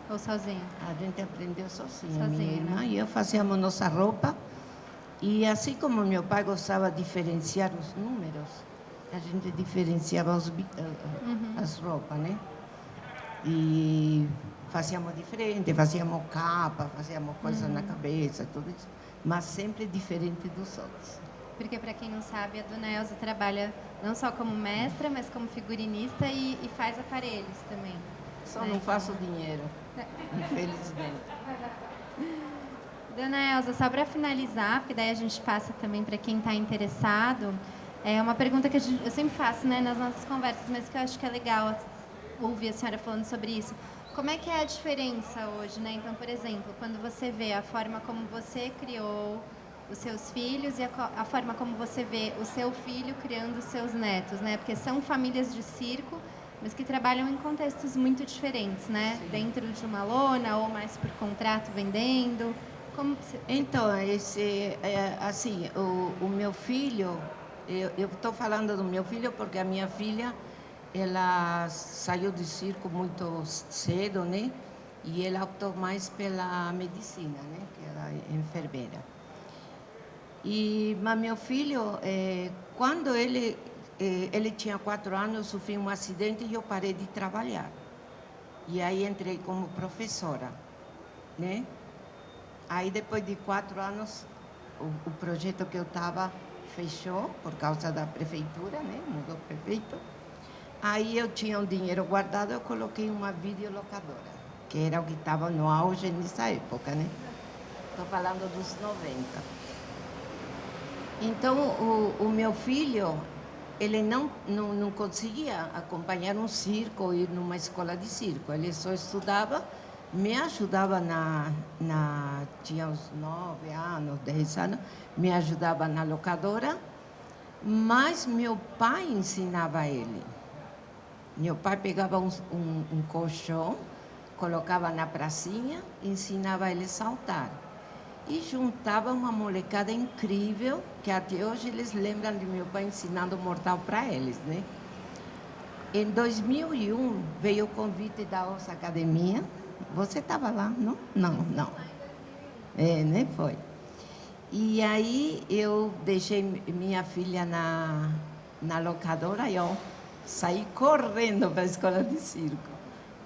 Ou sozinha? A gente aprendeu sozinha, Sozinha, minha irmã né? e eu fazíamos nossa roupa. E assim como meu pai gostava de diferenciar os números, a gente diferenciava as roupas, né? E fazíamos diferente, fazíamos capa, fazíamos coisas na cabeça, tudo isso. Mas sempre diferente dos outros. Porque, para quem não sabe, a Dona Elza trabalha não só como mestra, mas como figurinista e faz aparelhos também. Só não faço dinheiro, infelizmente. Dona Elza, só para finalizar, porque daí a gente passa também para quem está interessado, é uma pergunta que eu sempre faço, né, nas nossas conversas, mas que eu acho que é legal ouvir a senhora falando sobre isso. Como é que é a diferença hoje, né? Então, por exemplo, quando você vê a forma como você criou os seus filhos e a forma como você vê o seu filho criando os seus netos, né? Porque são famílias de circo, mas que trabalham em contextos muito diferentes, né? Sim. Dentro de uma lona ou mais por contrato vendendo. Então, assim, o meu filho, eu estou falando do meu filho porque a minha filha, ela saiu do circo muito cedo, né? E ela optou mais pela medicina, né? Que ela é enfermeira. Mas meu filho, quando ele tinha 4 anos, sofri um acidente e eu parei de trabalhar. E aí entrei como professora, né? Aí depois de 4 anos, o projeto que eu estava fechou por causa da prefeitura, né? Mudou o prefeito. Aí eu tinha um dinheiro guardado, eu coloquei uma videolocadora, que era o que estava no auge nessa época, né? Estou falando dos 90. Então, o meu filho, ele não conseguia acompanhar um circo ou ir numa escola de circo. Ele só estudava, me ajudava tinha uns 9 anos, 10 anos, me ajudava na locadora, mas meu pai ensinava ele. Meu pai pegava um colchão, colocava na pracinha, ensinava ele a saltar. E juntava uma molecada incrível, que até hoje eles lembram de meu pai ensinando Mortal para eles, né? Em 2001, veio o convite da nossa academia. Você estava lá, não? Não. Nem foi. E aí eu deixei minha filha na locadora e eu saí correndo para a escola de circo,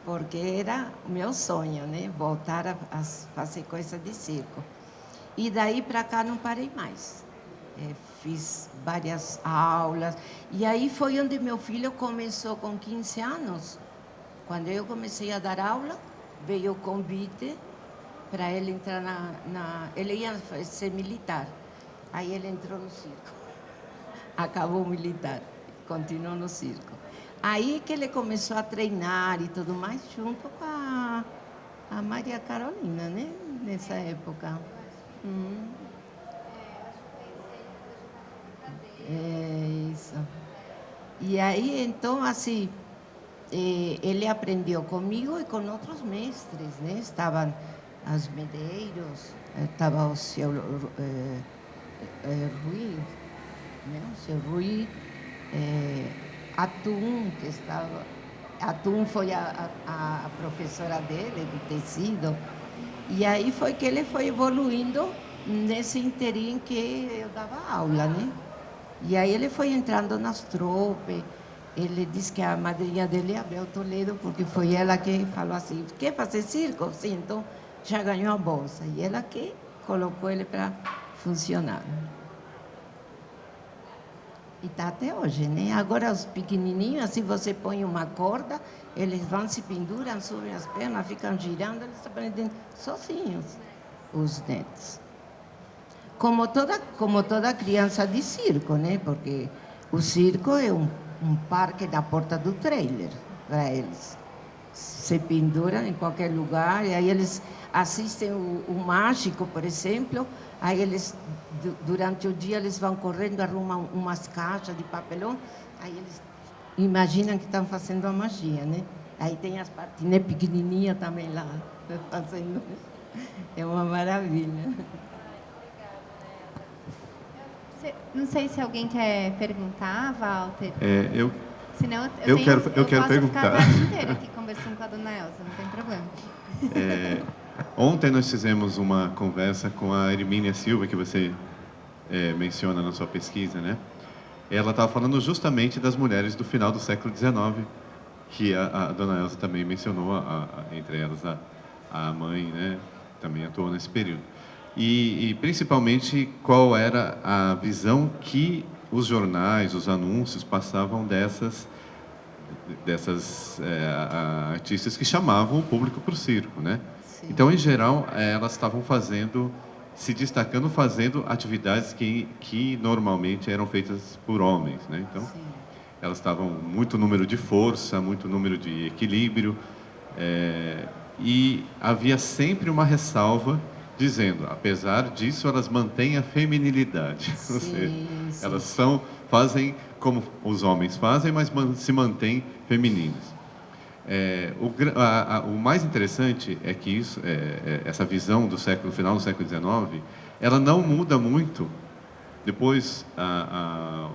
porque era o meu sonho, né? Voltar a fazer coisa de circo. E daí para cá não parei mais. Fiz várias aulas. E aí foi onde meu filho começou com 15 anos. Quando eu comecei a dar aula, veio o convite para ele entrar Ele ia ser militar. Aí ele entrou no circo. Acabou o militar, continuou no circo. Aí que ele começou a treinar e tudo mais, junto com a Maria Carolina, né? Nessa época. É isso. E aí, então, assim, ele aprendeu comigo e com outros mestres, né? Estavam as Medeiros, estava o seu Rui, né? O seu Rui, Atum, que estava... Atum foi a professora dele, de tecido. E aí foi que ele foi evoluindo nesse interim que eu dava aula, né? E aí ele foi entrando nas tropas. Ele disse que a madrinha dele é Abel Toledo, porque foi ela que falou assim, quer fazer circo? Sim, então já ganhou a bolsa. E ela que colocou ele para funcionar. E está até hoje, né? Agora os pequenininhos, assim você põe uma corda, eles vão, se penduram, sobem as pernas, ficam girando, eles aprendem sozinhos, os netos. Como toda criança de circo, né? Porque o circo é um parque na porta do trailer para eles. Se penduram em qualquer lugar, e aí eles assistem o mágico, por exemplo, aí eles, durante o dia, eles vão correndo, arrumam umas caixas de papelão, aí eles imaginam que estão fazendo a magia, né? Aí tem as patinhas pequenininhas também lá, fazendo. É uma maravilha. Não sei se alguém quer perguntar, Walter. Senão eu quero posso perguntar. Ficar a tarde inteira aqui conversando com a dona Elza, não tem problema. Ontem nós fizemos uma conversa com a Hermínia Silva, que você menciona na sua pesquisa, né? Ela estava falando justamente das mulheres do final do século XIX, que a dona Elza também mencionou, entre elas a mãe, né? Também atuou nesse período. E principalmente qual era a visão que os jornais, os anúncios passavam dessas artistas que chamavam o público para o circo, né? Sim. Então, em geral, elas estavam se destacando fazendo atividades que normalmente eram feitas por homens, né? Então, sim, elas estavam muito número de força, muito número de equilíbrio, e havia sempre uma ressalva dizendo, apesar disso, elas mantêm a feminilidade. Sim, ou seja, sim, elas fazem como os homens fazem, mas se mantêm femininas. O mais interessante é que essa visão do final do século XIX, ela não muda muito. Depois,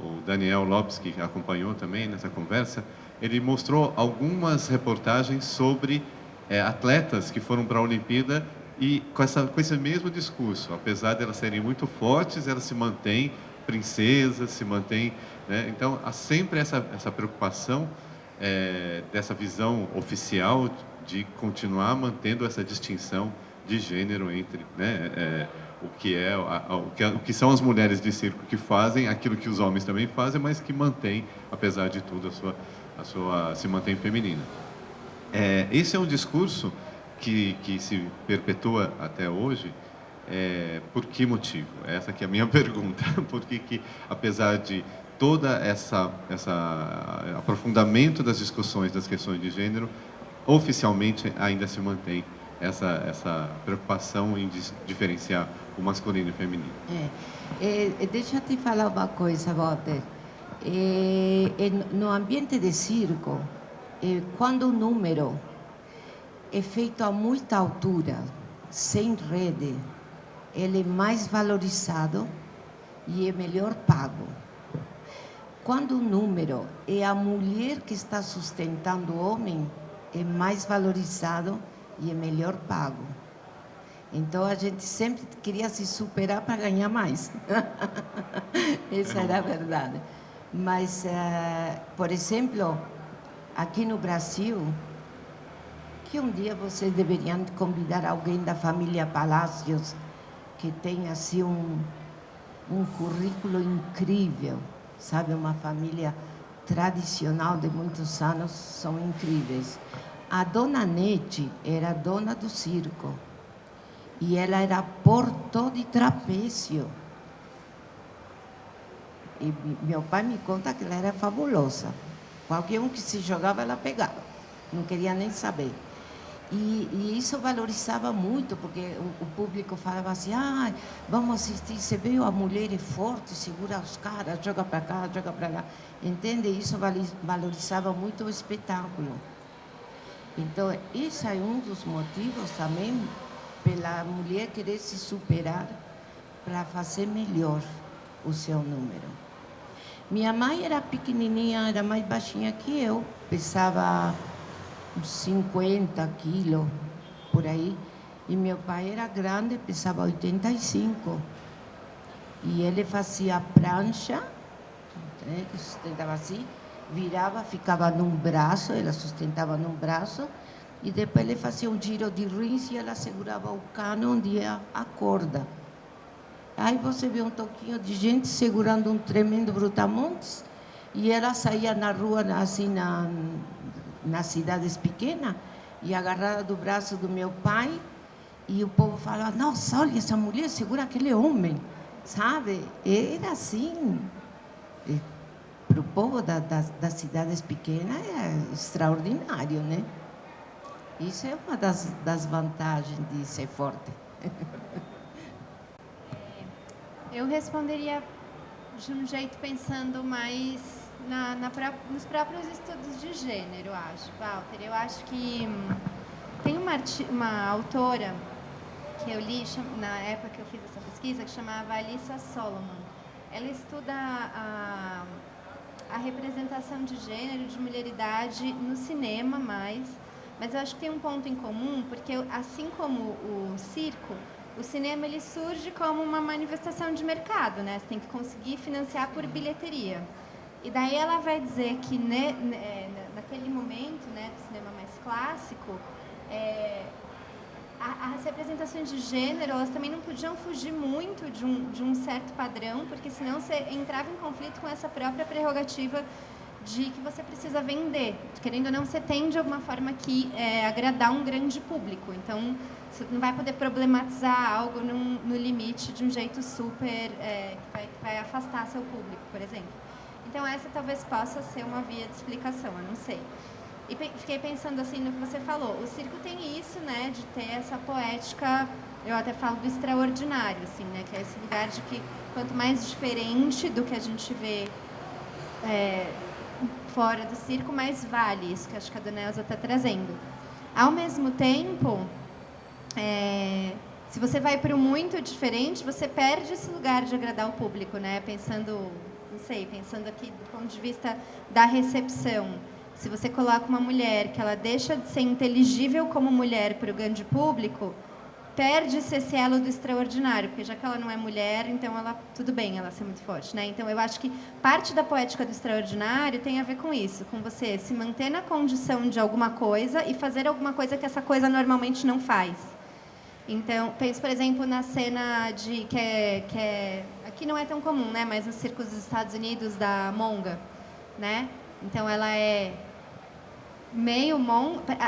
o Daniel Lopes, que acompanhou também nessa conversa, ele mostrou algumas reportagens sobre atletas que foram para a Olimpíada e com esse mesmo discurso, apesar de elas serem muito fortes, elas se mantêm princesas, se mantêm, né? Então, há sempre essa preocupação dessa visão oficial de continuar mantendo essa distinção de gênero entre, né, o que são as mulheres de circo que fazem aquilo que os homens também fazem, mas que mantém, apesar de tudo, se mantém feminina. Esse é um discurso que se perpetua até hoje, Por que motivo? Essa que é a minha pergunta. Por que, apesar de toda essa aprofundamento das discussões das questões de gênero, oficialmente ainda se mantém essa preocupação em diferenciar o masculino e o feminino? Deixa eu te falar uma coisa, Walter. No ambiente de circo, quando o número é feito a muita altura, sem rede, ele é mais valorizado e é melhor pago. Quando o número é a mulher que está sustentando o homem, é mais valorizado e é melhor pago. Então, a gente sempre queria se superar para ganhar mais. Essa era a verdade. Mas, por exemplo, aqui no Brasil, que um dia vocês deveriam convidar alguém da família Palacios, que tem assim um currículo incrível, sabe? Uma família tradicional de muitos anos, são incríveis. A dona Nete era dona do circo e ela era portão de trapézio. E meu pai me conta que ela era fabulosa. Qualquer um que se jogava, ela pegava. Não queria nem saber. E isso valorizava muito, porque o público falava assim, vamos assistir, você viu, a mulher é forte, segura os caras, joga para cá, joga para lá. Entende? Isso valorizava muito o espetáculo. Então, esse é um dos motivos também pela mulher querer se superar para fazer melhor o seu número. Minha mãe era pequenininha, era mais baixinha que eu, pesava uns 50 quilos, por aí. E meu pai era grande, pesava 85. E ele fazia prancha, né, que sustentava assim, virava, ficava num braço, ela sustentava num braço, e depois ele fazia um giro de rins e ela segurava o cano onde ia a corda. Aí você vê um toquinho de gente segurando um tremendo brutamontes, e ela saía na rua, assim, nas cidades pequenas, e agarrada do braço do meu pai, e o povo falava, nossa, olha, essa mulher segura aquele homem, sabe? Era assim. Para o povo das cidades pequenas é extraordinário, né? Isso é uma das vantagens de ser forte. Eu responderia de um jeito pensando mais nos próprios estudos de gênero, acho, Walter. Eu acho que tem uma autora que eu li na época que eu fiz essa pesquisa, que chamava Alyssa Solomon. Ela estuda a representação de gênero, de mulheridade no cinema mas eu acho que tem um ponto em comum, porque assim como o circo, o cinema ele surge como uma manifestação de mercado, né? Você tem que conseguir financiar por bilheteria. E daí ela vai dizer que naquele momento, né, do cinema mais clássico, as representações de gênero, elas também não podiam fugir muito de um certo padrão, porque senão você entrava em conflito com essa própria prerrogativa de que você precisa vender. Querendo ou não, você tem de alguma forma que agradar um grande público. Então, você não vai poder problematizar algo no limite de um jeito super que vai afastar seu público, por exemplo. Então, essa talvez possa ser uma via de explicação, eu não sei. E fiquei pensando assim no que você falou. O circo tem isso, né, de ter essa poética, eu até falo do extraordinário, assim, né, que é esse lugar de que quanto mais diferente do que a gente vê fora do circo, mais vale isso que acho que a Dona Elza está trazendo. Ao mesmo tempo, se você vai para o muito diferente, você perde esse lugar de agradar o público, né? Pensando aqui do ponto de vista da recepção. Se você coloca uma mulher que ela deixa de ser inteligível como mulher para o grande público, perde-se esse elo do extraordinário, porque já que ela não é mulher, então tudo bem ela ser muito forte, né? Então eu acho que parte da poética do extraordinário tem a ver com isso, com você se manter na condição de alguma coisa e fazer alguma coisa que essa coisa normalmente não faz. Então, penso, por exemplo, na cena que aqui não é tão comum, né? Mas nos circos dos Estados Unidos, da Monga, né? Então, ela é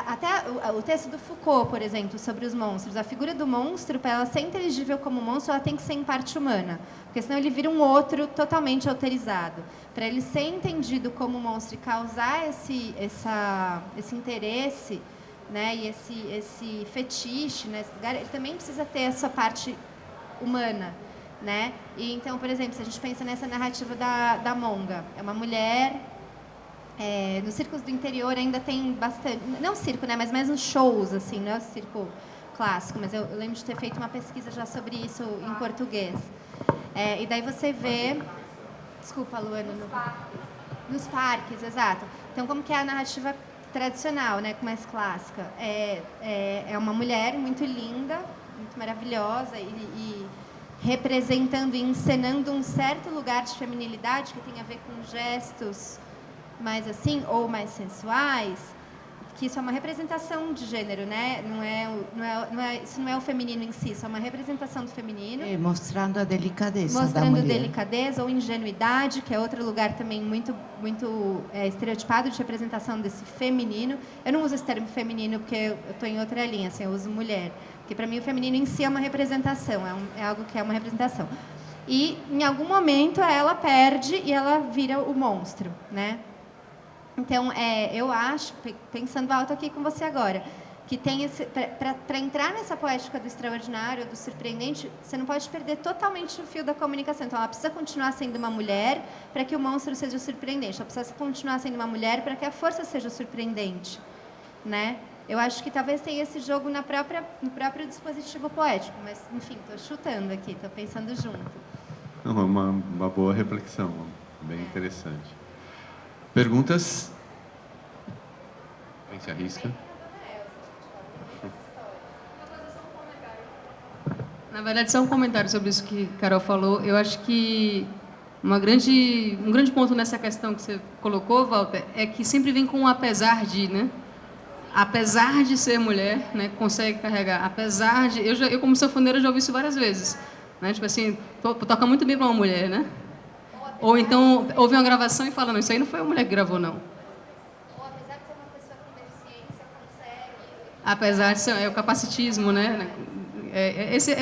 até o texto do Foucault, por exemplo, sobre os monstros. A figura do monstro, para ela ser inteligível como monstro, ela tem que ser em parte humana, porque senão ele vira um outro totalmente alterizado. Para ele ser entendido como monstro e causar esse interesse, né, e esse fetiche nesse lugar, ele também precisa ter essa parte humana, né? E então, por exemplo, se a gente pensa nessa narrativa da Monga, é uma mulher. Nos circos do interior ainda tem bastante, não circo, né, mas mais nos shows, assim, não é o circo clássico, mas eu lembro de ter feito uma pesquisa já sobre isso em português. E daí você vê, desculpa, Luana, nos parques, exato. Então, como que é a narrativa tradicional, né, mais clássica? É uma mulher muito linda, muito maravilhosa e representando e encenando um certo lugar de feminilidade que tem a ver com gestos mais assim, ou mais sensuais, que isso é uma representação de gênero, né? Isso não é o feminino em si, isso é uma representação do feminino. Mostrando a delicadeza mostrando da mulher. delicadeza ou ingenuidade, que é outro lugar também muito estereotipado de representação desse feminino. Eu não uso esse termo feminino porque eu estou em outra linha, assim, eu uso mulher. Porque para mim o feminino em si é uma representação, é algo que é uma representação. E em algum momento ela perde e ela vira o monstro, né? Então, eu acho, pensando alto aqui com você agora, que tem para entrar nessa poética do extraordinário, do surpreendente, você não pode perder totalmente o fio da comunicação. Então, ela precisa continuar sendo uma mulher para que o monstro seja surpreendente. Ela precisa continuar sendo uma mulher para que a força seja surpreendente, né? Eu acho que talvez tenha esse jogo no próprio dispositivo poético, mas, enfim, estou chutando aqui, estou pensando junto. Não, é uma boa reflexão, bem interessante. Perguntas? Quem se arrisca? Na verdade, só um comentário sobre isso que a Carol falou. Eu acho que um grande ponto nessa questão que você colocou, Walter, é que sempre vem com um apesar de, né? Apesar de ser mulher, né, consegue carregar. Apesar de... Eu como sanfoneira, já ouvi isso várias vezes. Né? Tipo assim, toca muito bem para uma mulher, né? Ou então, ouve uma gravação e fala, não, isso aí não foi a mulher que gravou, não. Ou apesar de ser uma pessoa com deficiência, consegue... Apesar de ser o capacitismo, né?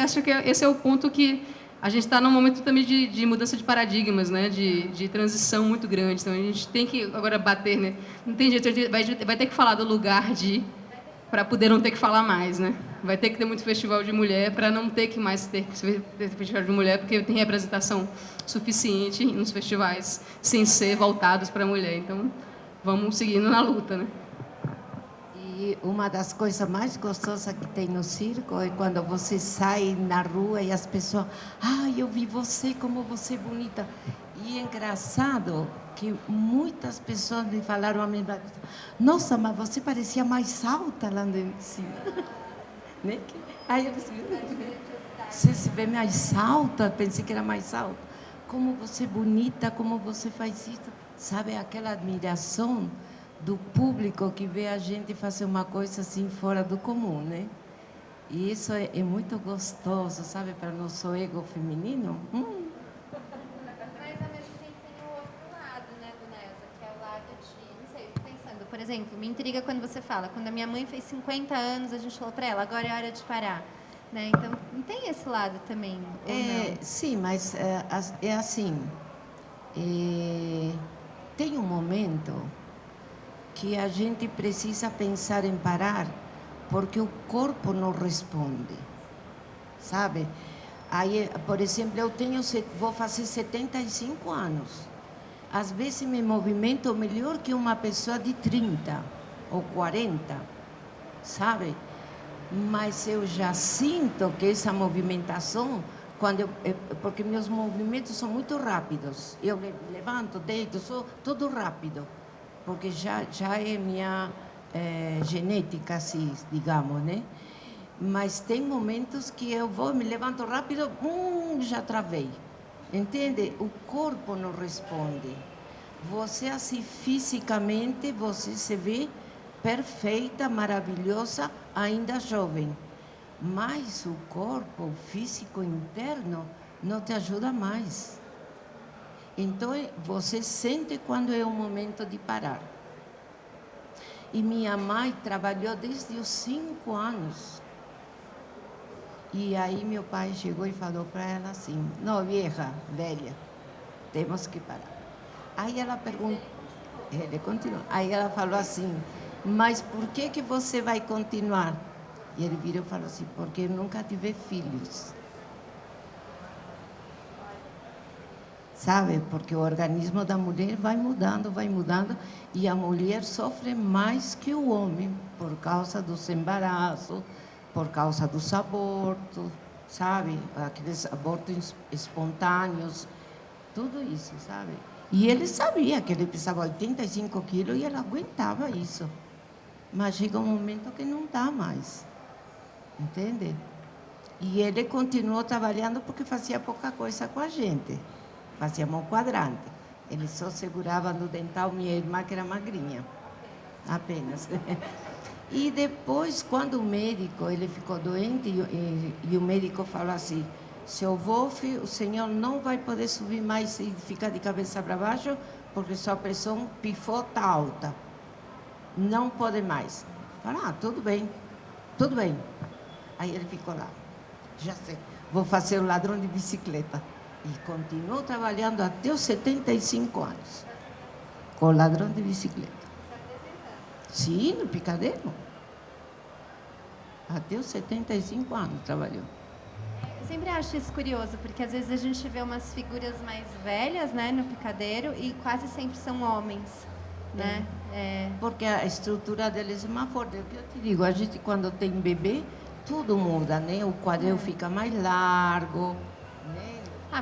Acho que esse é o ponto que a gente está num momento também de mudança de paradigmas, né? De transição muito grande. Então, a gente tem que agora bater, né? Não tem jeito, a gente vai ter que falar do lugar de... para poder não ter que falar mais, né? Vai ter que ter muito festival de mulher para não ter que mais ter festival de mulher, porque tem representação suficiente nos festivais sem ser voltados para a mulher. Então, vamos seguindo na luta, né? E uma das coisas mais gostosas que tem no circo é quando você sai na rua e as pessoas... eu vi você, como você é bonita. E é engraçado que muitas pessoas me falaram a mesma coisa. Nossa, mas você parecia mais alta lá em cima. Né? Aí eu disse, você se vê mais alta? Pensei que era mais alta. Como você é bonita, como você faz isso. Sabe, aquela admiração do público que vê a gente fazer uma coisa assim fora do comum, né? E isso é muito gostoso, sabe, para o nosso ego feminino. Mas, ao mesmo tempo, tem o outro lado, né, do Nelsa, que é o lado de... Não sei, eu tô pensando, por exemplo, me intriga quando você fala, quando a minha mãe fez 50 anos, a gente falou para ela, agora é hora de parar. Né? Então, não tem esse lado também, ou não? Sim, mas é assim, tem um momento que a gente precisa pensar em parar, porque o corpo não responde, sabe? Aí, por exemplo, vou fazer 75 anos. Às vezes me movimento melhor que uma pessoa de 30 ou 40, sabe? Mas eu já sinto que essa movimentação, porque meus movimentos são muito rápidos. Eu levanto, deito, sou tudo rápido, porque já é minha genética, assim, digamos, né? Mas tem momentos que eu me levanto rápido, já travei. Entende? O corpo não responde. Você, assim, fisicamente, você se vê perfeita, maravilhosa, ainda jovem. Mas o corpo, o físico interno, não te ajuda mais. Então, você sente quando é o momento de parar. E minha mãe trabalhou desde os 5 anos. E aí meu pai chegou e falou para ela assim, não, vieja, velha, temos que parar. Aí ela perguntou, ele continuou. Aí ela falou assim, mas por que você vai continuar? E ele virou e falou assim, porque eu nunca tive filhos. Sabe, porque o organismo da mulher vai mudando, e a mulher sofre mais que o homem, por causa dos embaraços, por causa dos abortos, sabe, aqueles abortos espontâneos, tudo isso, sabe. E ele sabia que ele pesava 85 quilos e ela aguentava isso. Mas chega um momento que não dá mais, entende? E ele continuou trabalhando porque fazia pouca coisa com a gente. Fazíamos um quadrante. Ele só segurava no dental minha irmã, que era magrinha, apenas. E depois, quando o médico, ele ficou doente, e o médico falou assim, seu Wolf, o senhor não vai poder subir mais e ficar de cabeça para baixo, porque sua pressão pifou, está alta. Não pode mais. Falei, tudo bem, tudo bem. Aí ele ficou lá. Já sei, vou fazer o ladrão de bicicleta. E continuou trabalhando até os 75 anos, com o ladrão de bicicleta. Sim, no picadeiro. Até os 75 anos trabalhou. Eu sempre acho isso curioso, porque às vezes a gente vê umas figuras mais velhas, né, no picadeiro, e quase sempre são homens, né? Porque a estrutura deles é mais forte. É o que eu te digo, a gente quando tem bebê, tudo muda, né? O quadril fica mais largo, né?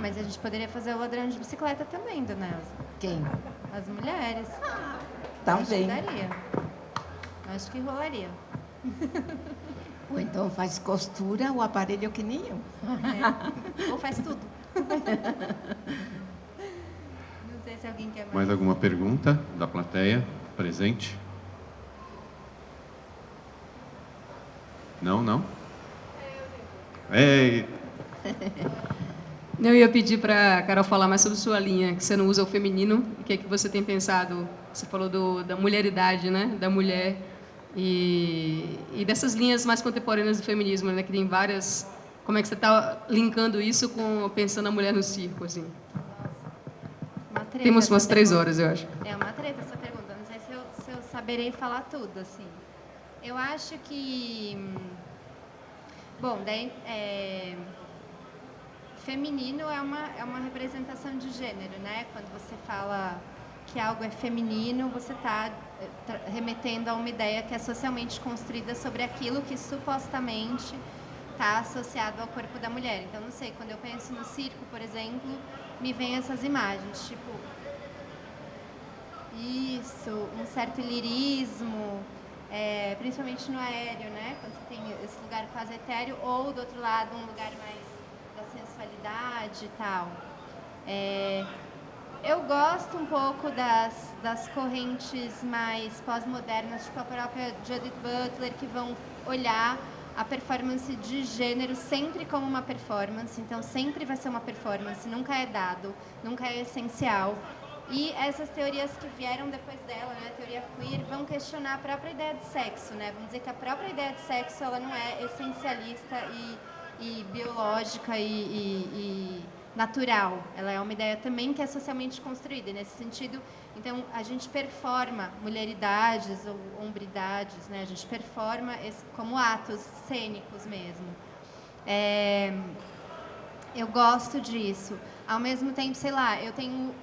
Mas a gente poderia fazer o ladrão de bicicleta também, dona Elza. Quem? As mulheres. Também. Acho que daria. Acho que rolaria. Ou então faz costura, o aparelho que nem eu. Ou faz tudo. Não sei se alguém quer Mais alguma pergunta da plateia presente? Não? Ei! Eu ia pedir para a Carol falar mais sobre sua linha, que você não usa o feminino, o que é que você tem pensado? Você falou da mulheridade, né? Da mulher e dessas linhas mais contemporâneas do feminismo, né? Que tem várias. Como é que você está linkando isso com pensando a mulher no circo, assim? Temos umas 3 horas, eu acho. É uma treta essa pergunta. Não sei se eu saberei falar tudo, assim. Eu acho que... Bom, daí... Feminino é uma representação de gênero, né? Quando você fala que algo é feminino, você está remetendo a uma ideia que é socialmente construída sobre aquilo que supostamente está associado ao corpo da mulher. Então, não sei, quando eu penso no circo, por exemplo, me vem essas imagens, tipo... Isso, um certo lirismo, principalmente no aéreo, né? Quando você tem esse lugar quase etéreo, ou, do outro lado, um lugar mais... sensualidade e tal. Eu gosto um pouco das correntes mais pós-modernas, tipo a própria Judith Butler, que vão olhar a performance de gênero sempre como uma performance, então sempre vai ser uma performance, nunca é dado, nunca é essencial. E essas teorias que vieram depois dela, né, a teoria queer, vão questionar a própria ideia de sexo, né? Vão dizer que a própria ideia de sexo ela não é essencialista e biológica e natural. Ela é uma ideia também que é socialmente construída. E nesse sentido, então, a gente performa mulheridades ou hombridades, né? A gente performa como atos cênicos mesmo. Eu gosto disso. Ao mesmo tempo, sei lá, eu tenho...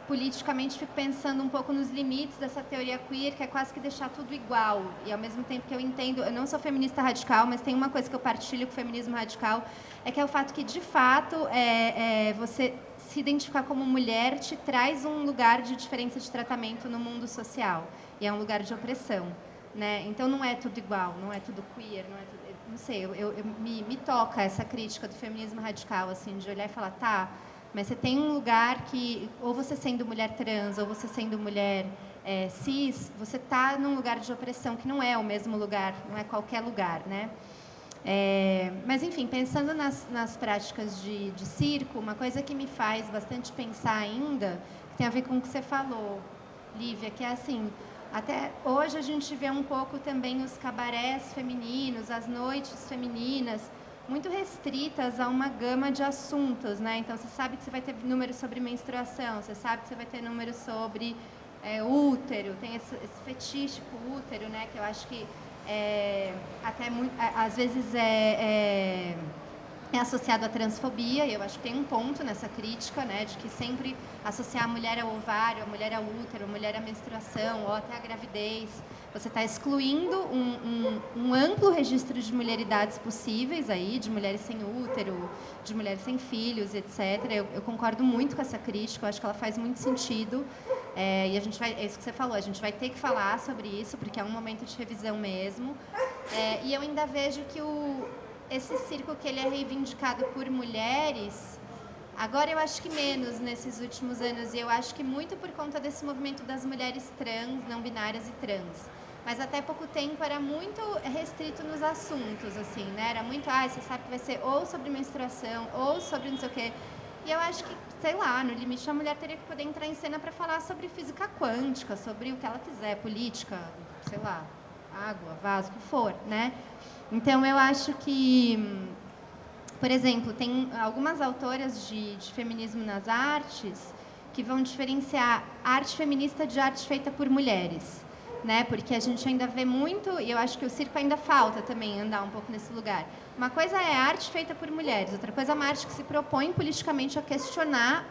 politicamente fico pensando um pouco nos limites dessa teoria queer, que é quase que deixar tudo igual. E ao mesmo tempo que eu entendo, eu não sou feminista radical, mas tem uma coisa que eu partilho com o feminismo radical, é que é o fato que, de fato, você se identificar como mulher te traz um lugar de diferença de tratamento no mundo social. E é um lugar de opressão, né? Então não é tudo igual, não é tudo queer, não é tudo... Não sei, me toca essa crítica do feminismo radical, assim, de olhar e falar, tá... Mas você tem um lugar que, ou você sendo mulher trans, ou você sendo mulher cis, você está num lugar de opressão, que não é o mesmo lugar, não é qualquer lugar, né? Mas, enfim, pensando nas práticas de circo, uma coisa que me faz bastante pensar ainda, que tem a ver com o que você falou, Lívia, que é assim, até hoje a gente vê um pouco também os cabarés femininos, as noites femininas, muito restritas a uma gama de assuntos, né? Então, você sabe que você vai ter número sobre menstruação, você sabe que você vai ter número sobre útero, tem esse fetiche com o útero, né? Que eu acho que até às vezes é associado à transfobia, e eu acho que tem um ponto nessa crítica, né, de que sempre associar a mulher ao ovário, a mulher ao útero, a mulher à menstruação, ou até à gravidez, você está excluindo um amplo registro de mulheridades possíveis aí, de mulheres sem útero, de mulheres sem filhos, etc. Eu concordo muito com essa crítica, eu acho que ela faz muito sentido, e a gente vai, é isso que você falou, a gente vai ter que falar sobre isso, porque é um momento de revisão mesmo, e eu ainda vejo que esse circo que ele é reivindicado por mulheres, agora eu acho que menos nesses últimos anos, e eu acho que muito por conta desse movimento das mulheres trans, não binárias e trans. Mas até pouco tempo era muito restrito nos assuntos, assim, né? Era muito, você sabe que vai ser ou sobre menstruação, ou sobre não sei o quê. E eu acho que, sei lá, no limite a mulher teria que poder entrar em cena para falar sobre física quântica, sobre o que ela quiser, política, sei lá, água, vaso, o que for, né? Então, eu acho que, por exemplo, tem algumas autoras de feminismo nas artes que vão diferenciar arte feminista de arte feita por mulheres, né? Porque a gente ainda vê muito, e eu acho que o circo ainda falta também andar um pouco nesse lugar. Uma coisa é arte feita por mulheres, outra coisa é uma arte que se propõe politicamente a questionar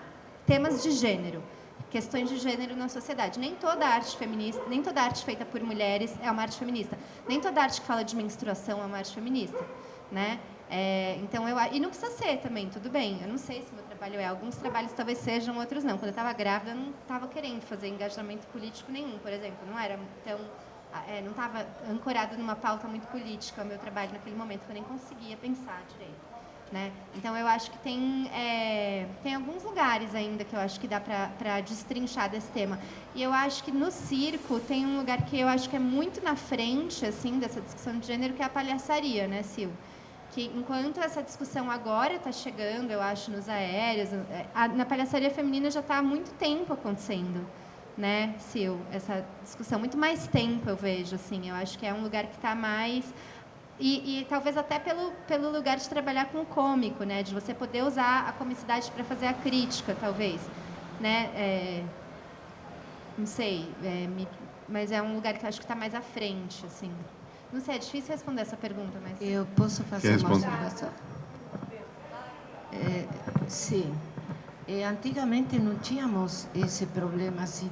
temas de gênero, questões de gênero na sociedade. Nem toda arte feminista, nem toda arte feita por mulheres é uma arte feminista. Nem toda arte que fala de menstruação é uma arte feminista, né? Então e não precisa ser também, tudo bem. Eu não sei se o meu trabalho alguns trabalhos talvez sejam, outros não. Quando eu estava grávida, eu não estava querendo fazer engajamento político nenhum, por exemplo. Não era tão, não estava ancorado numa pauta muito política o meu trabalho naquele momento, eu nem conseguia pensar direito. Né? Então, eu acho que tem alguns lugares ainda que eu acho que dá para destrinchar desse tema. E eu acho que no circo tem um lugar que eu acho que é muito na frente assim, dessa discussão de gênero, que é a palhaçaria, né, Sil? Que enquanto essa discussão agora está chegando, eu acho, nos aéreos, na palhaçaria feminina já está há muito tempo acontecendo, né, Sil? Essa discussão, muito mais tempo eu vejo, assim. Eu acho que é um lugar que está mais... E talvez até pelo lugar de trabalhar com o cômico, né? De você poder usar a comicidade para fazer a crítica, talvez, né? Não sei, mas é um lugar que eu acho que está mais à frente, assim. Não sei, é difícil responder essa pergunta, mas... Eu posso fazer uma observação? Sim. Antigamente não tínhamos esse problema assim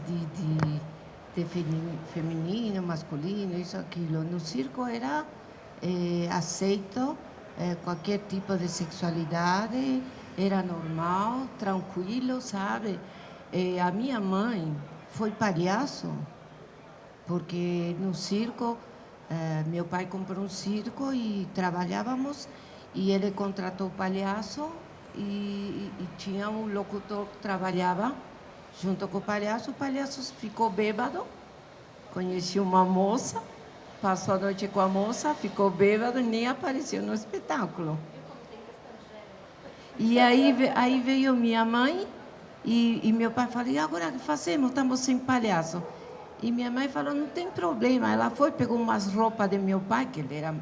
de feminino, masculino, isso, aquilo. No circo era... aceito qualquer tipo de sexualidade, era normal, tranquilo, sabe? A minha mãe foi palhaço, porque no circo, meu pai comprou um circo e trabalhávamos, e ele contratou palhaço, e tinha um locutor que trabalhava junto com o palhaço ficou bêbado, conheci uma moça, passou a noite com a moça, ficou bêbado e nem apareceu no espetáculo. E aí veio minha mãe e meu pai falou, e agora o que fazemos? Estamos sem palhaço. E minha mãe falou, não tem problema. Ela foi, pegou umas roupas de meu pai, que ele era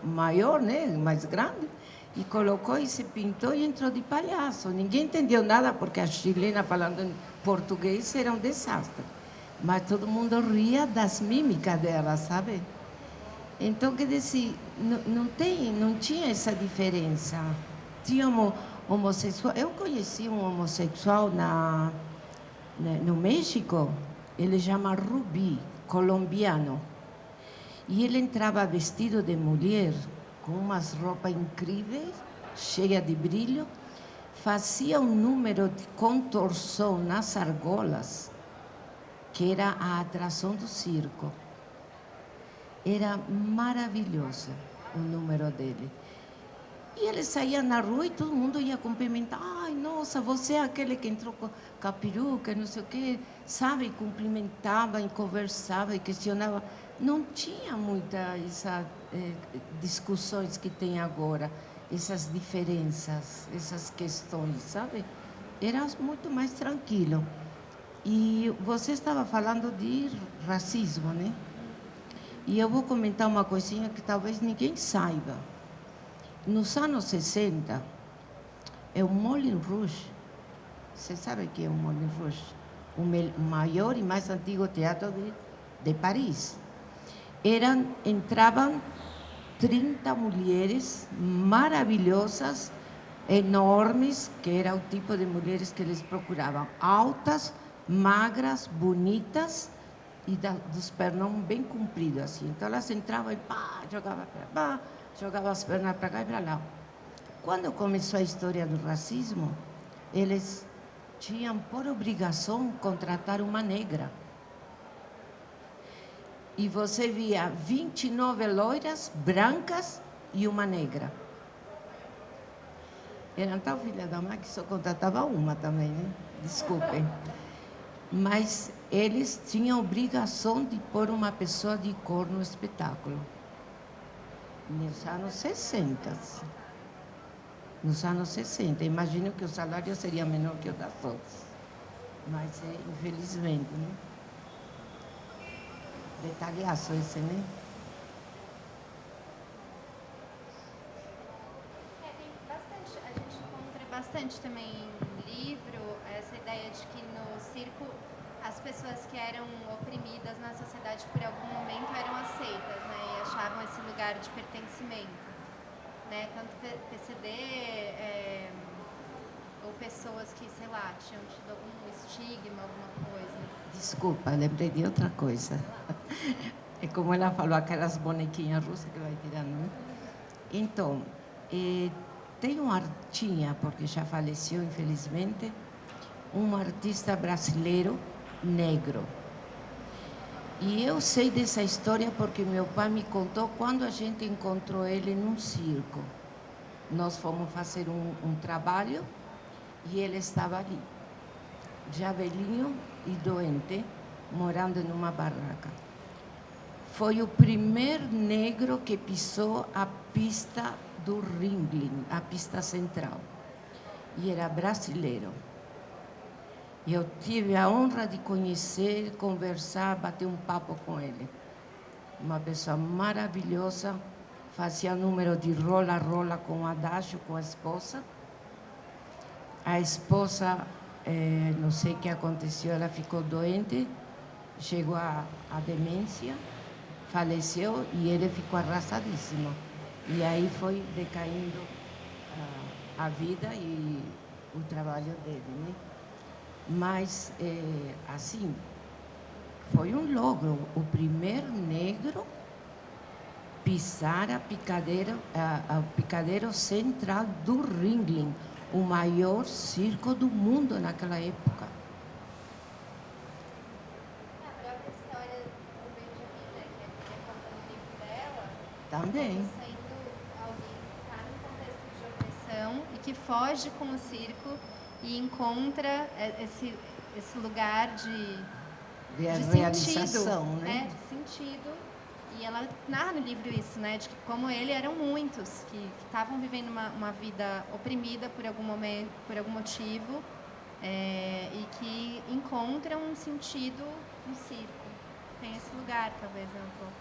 maior, né, mais grande, e colocou e se pintou e entrou de palhaço. Ninguém entendeu nada, porque a chilena falando em português era um desastre. Mas todo mundo ria das mímicas dela, sabe? Então, quer dizer, não tinha essa diferença. Tinha homossexual. Eu conheci um homossexual no México, ele chama Rubi, colombiano. E ele entrava vestido de mulher, com umas roupas incríveis, cheia de brilho, fazia um número de contorção nas argolas, que era a atração do circo. Era maravilhoso o número dele. E ele saía na rua e todo mundo ia cumprimentar. Ai, nossa, você é aquele que entrou com a peruca, não sei o quê. Sabe, e cumprimentava, e conversava, e questionava. Não tinha muitas discussões que tem agora, essas diferenças, essas questões, sabe? Era muito mais tranquilo. E você estava falando de racismo, né? E eu vou comentar uma coisinha que talvez ninguém saiba. Nos anos 60, o Moulin Rouge, você sabe o que é o Moulin Rouge? O maior e mais antigo teatro de Paris. Entravam 30 mulheres maravilhosas, enormes, que era o tipo de mulheres que eles procuravam. Altas, magras, bonitas e dos pernão bem compridos, assim. Então elas entravam e pá, jogavam as pernas para cá e para lá. Quando começou a história do racismo, eles tinham por obrigação contratar uma negra. E você via 29 loiras, brancas e uma negra. Eram tão filha da mãe que só contratava uma também, né? Desculpem. Mas eles tinham a obrigação de pôr uma pessoa de cor no espetáculo. Nos anos 60. Nos anos 60. Imagino que o salário seria menor que o das outras. Mas, infelizmente, né? Detalhaço esse, né? Tem bastante, a gente encontra bastante também em livro essa ideia de que no circo as pessoas que eram oprimidas na sociedade por algum momento eram aceitas, né? E achavam esse lugar de pertencimento, né? Tanto PCD, ou pessoas que, sei lá, tinham tido algum estigma, alguma coisa. Desculpa, lembrei de outra coisa. É como ela falou, aquelas bonequinhas russas que vai tirando, né? Então, tem tinha, porque já faleceu, infelizmente, um artista brasileiro negro. E eu sei dessa história porque meu pai me contou quando a gente encontrou ele num circo. Nós fomos fazer um trabalho e ele estava ali, já velhinho e doente, morando numa barraca. Foi o primeiro negro que pisou a pista do Ringling, a pista central. E era brasileiro. E eu tive a honra de conhecer, conversar, bater um papo com ele. Uma pessoa maravilhosa, fazia número de rola-rola com o adágio com a esposa. A esposa, não sei o que aconteceu, ela ficou doente, chegou à demência, faleceu e ele ficou arrasadíssimo. E aí foi decaindo a vida e o trabalho dele, né? Mas, assim, foi um logro. O primeiro negro pisar o picadeiro central do Ringling, o maior circo do mundo naquela época. A própria história do Benjamin, né, que conta no livro dela, Também. sendo alguém que está num contexto de opressão e que foge com o circo e encontra esse lugar de realização, sentido, né? De sentido. E ela narra no livro isso, né? De que como ele eram muitos que estavam vivendo uma vida oprimida por algum momento, por algum motivo, e que encontram um sentido no circo. Tem esse lugar, talvez, né, um pouco.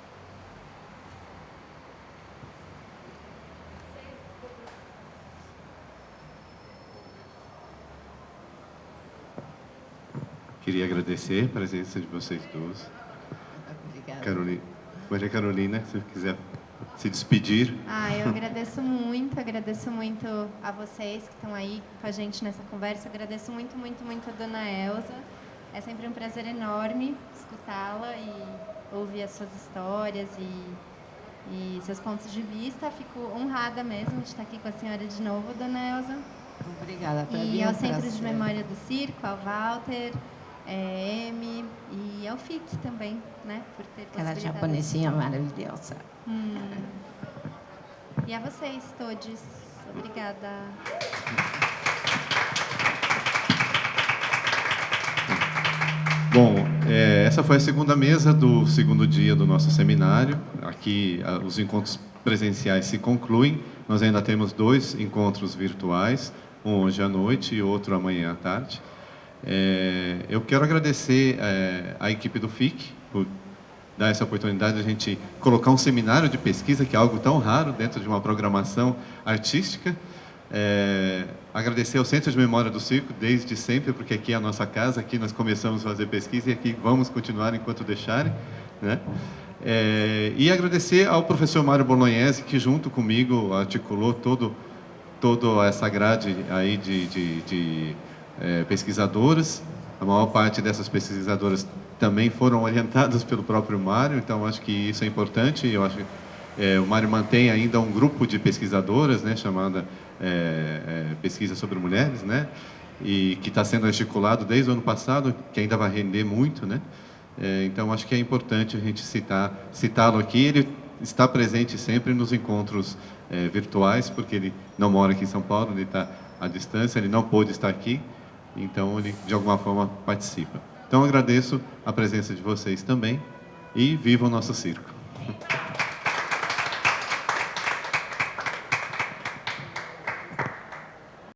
Queria agradecer a presença de vocês duas. Obrigada. Maria Carolina, se quiser se despedir. Eu agradeço muito a vocês que estão aí com a gente nessa conversa. Agradeço muito, muito, muito a Dona Elza. É sempre um prazer enorme escutá-la e ouvir as suas histórias e seus pontos de vista. Fico honrada mesmo de estar aqui com a senhora de novo, Dona Elza. Obrigada. E ao Centro de Memória do Circo, ao Walter, Emi e ao FIC também, né? Por ter Aquela possibilidade. japonesinha maravilhosa. E a vocês todos. Obrigada. Bom, essa foi a segunda mesa do segundo dia do nosso seminário. Aqui os encontros presenciais se concluem. Nós ainda temos 2 encontros virtuais, um hoje à noite e outro amanhã à tarde. Eu quero agradecer a equipe do FIC por dar essa oportunidade de a gente colocar um seminário de pesquisa, que é algo tão raro dentro de uma programação artística. Agradecer ao Centro de Memória do Circo, desde sempre, porque aqui é a nossa casa, aqui nós começamos a fazer pesquisa e aqui vamos continuar enquanto deixarem, né? E agradecer ao professor Mário Bolognese, que junto comigo articulou toda essa grade aí de pesquisadoras. A maior parte dessas pesquisadoras também foram orientadas pelo próprio Mário, então acho que isso é importante. Eu acho que o Mário mantém ainda um grupo de pesquisadoras, né, chamada Pesquisa sobre Mulheres, né, e que está sendo articulado desde o ano passado, que ainda vai render muito, né. Então acho que é importante a gente citá-lo aqui. Ele está presente sempre nos encontros virtuais, porque ele não mora aqui em São Paulo, ele está à distância, ele não pôde estar aqui, então ele de alguma forma participa. Então agradeço a presença de vocês também e viva o nosso circo!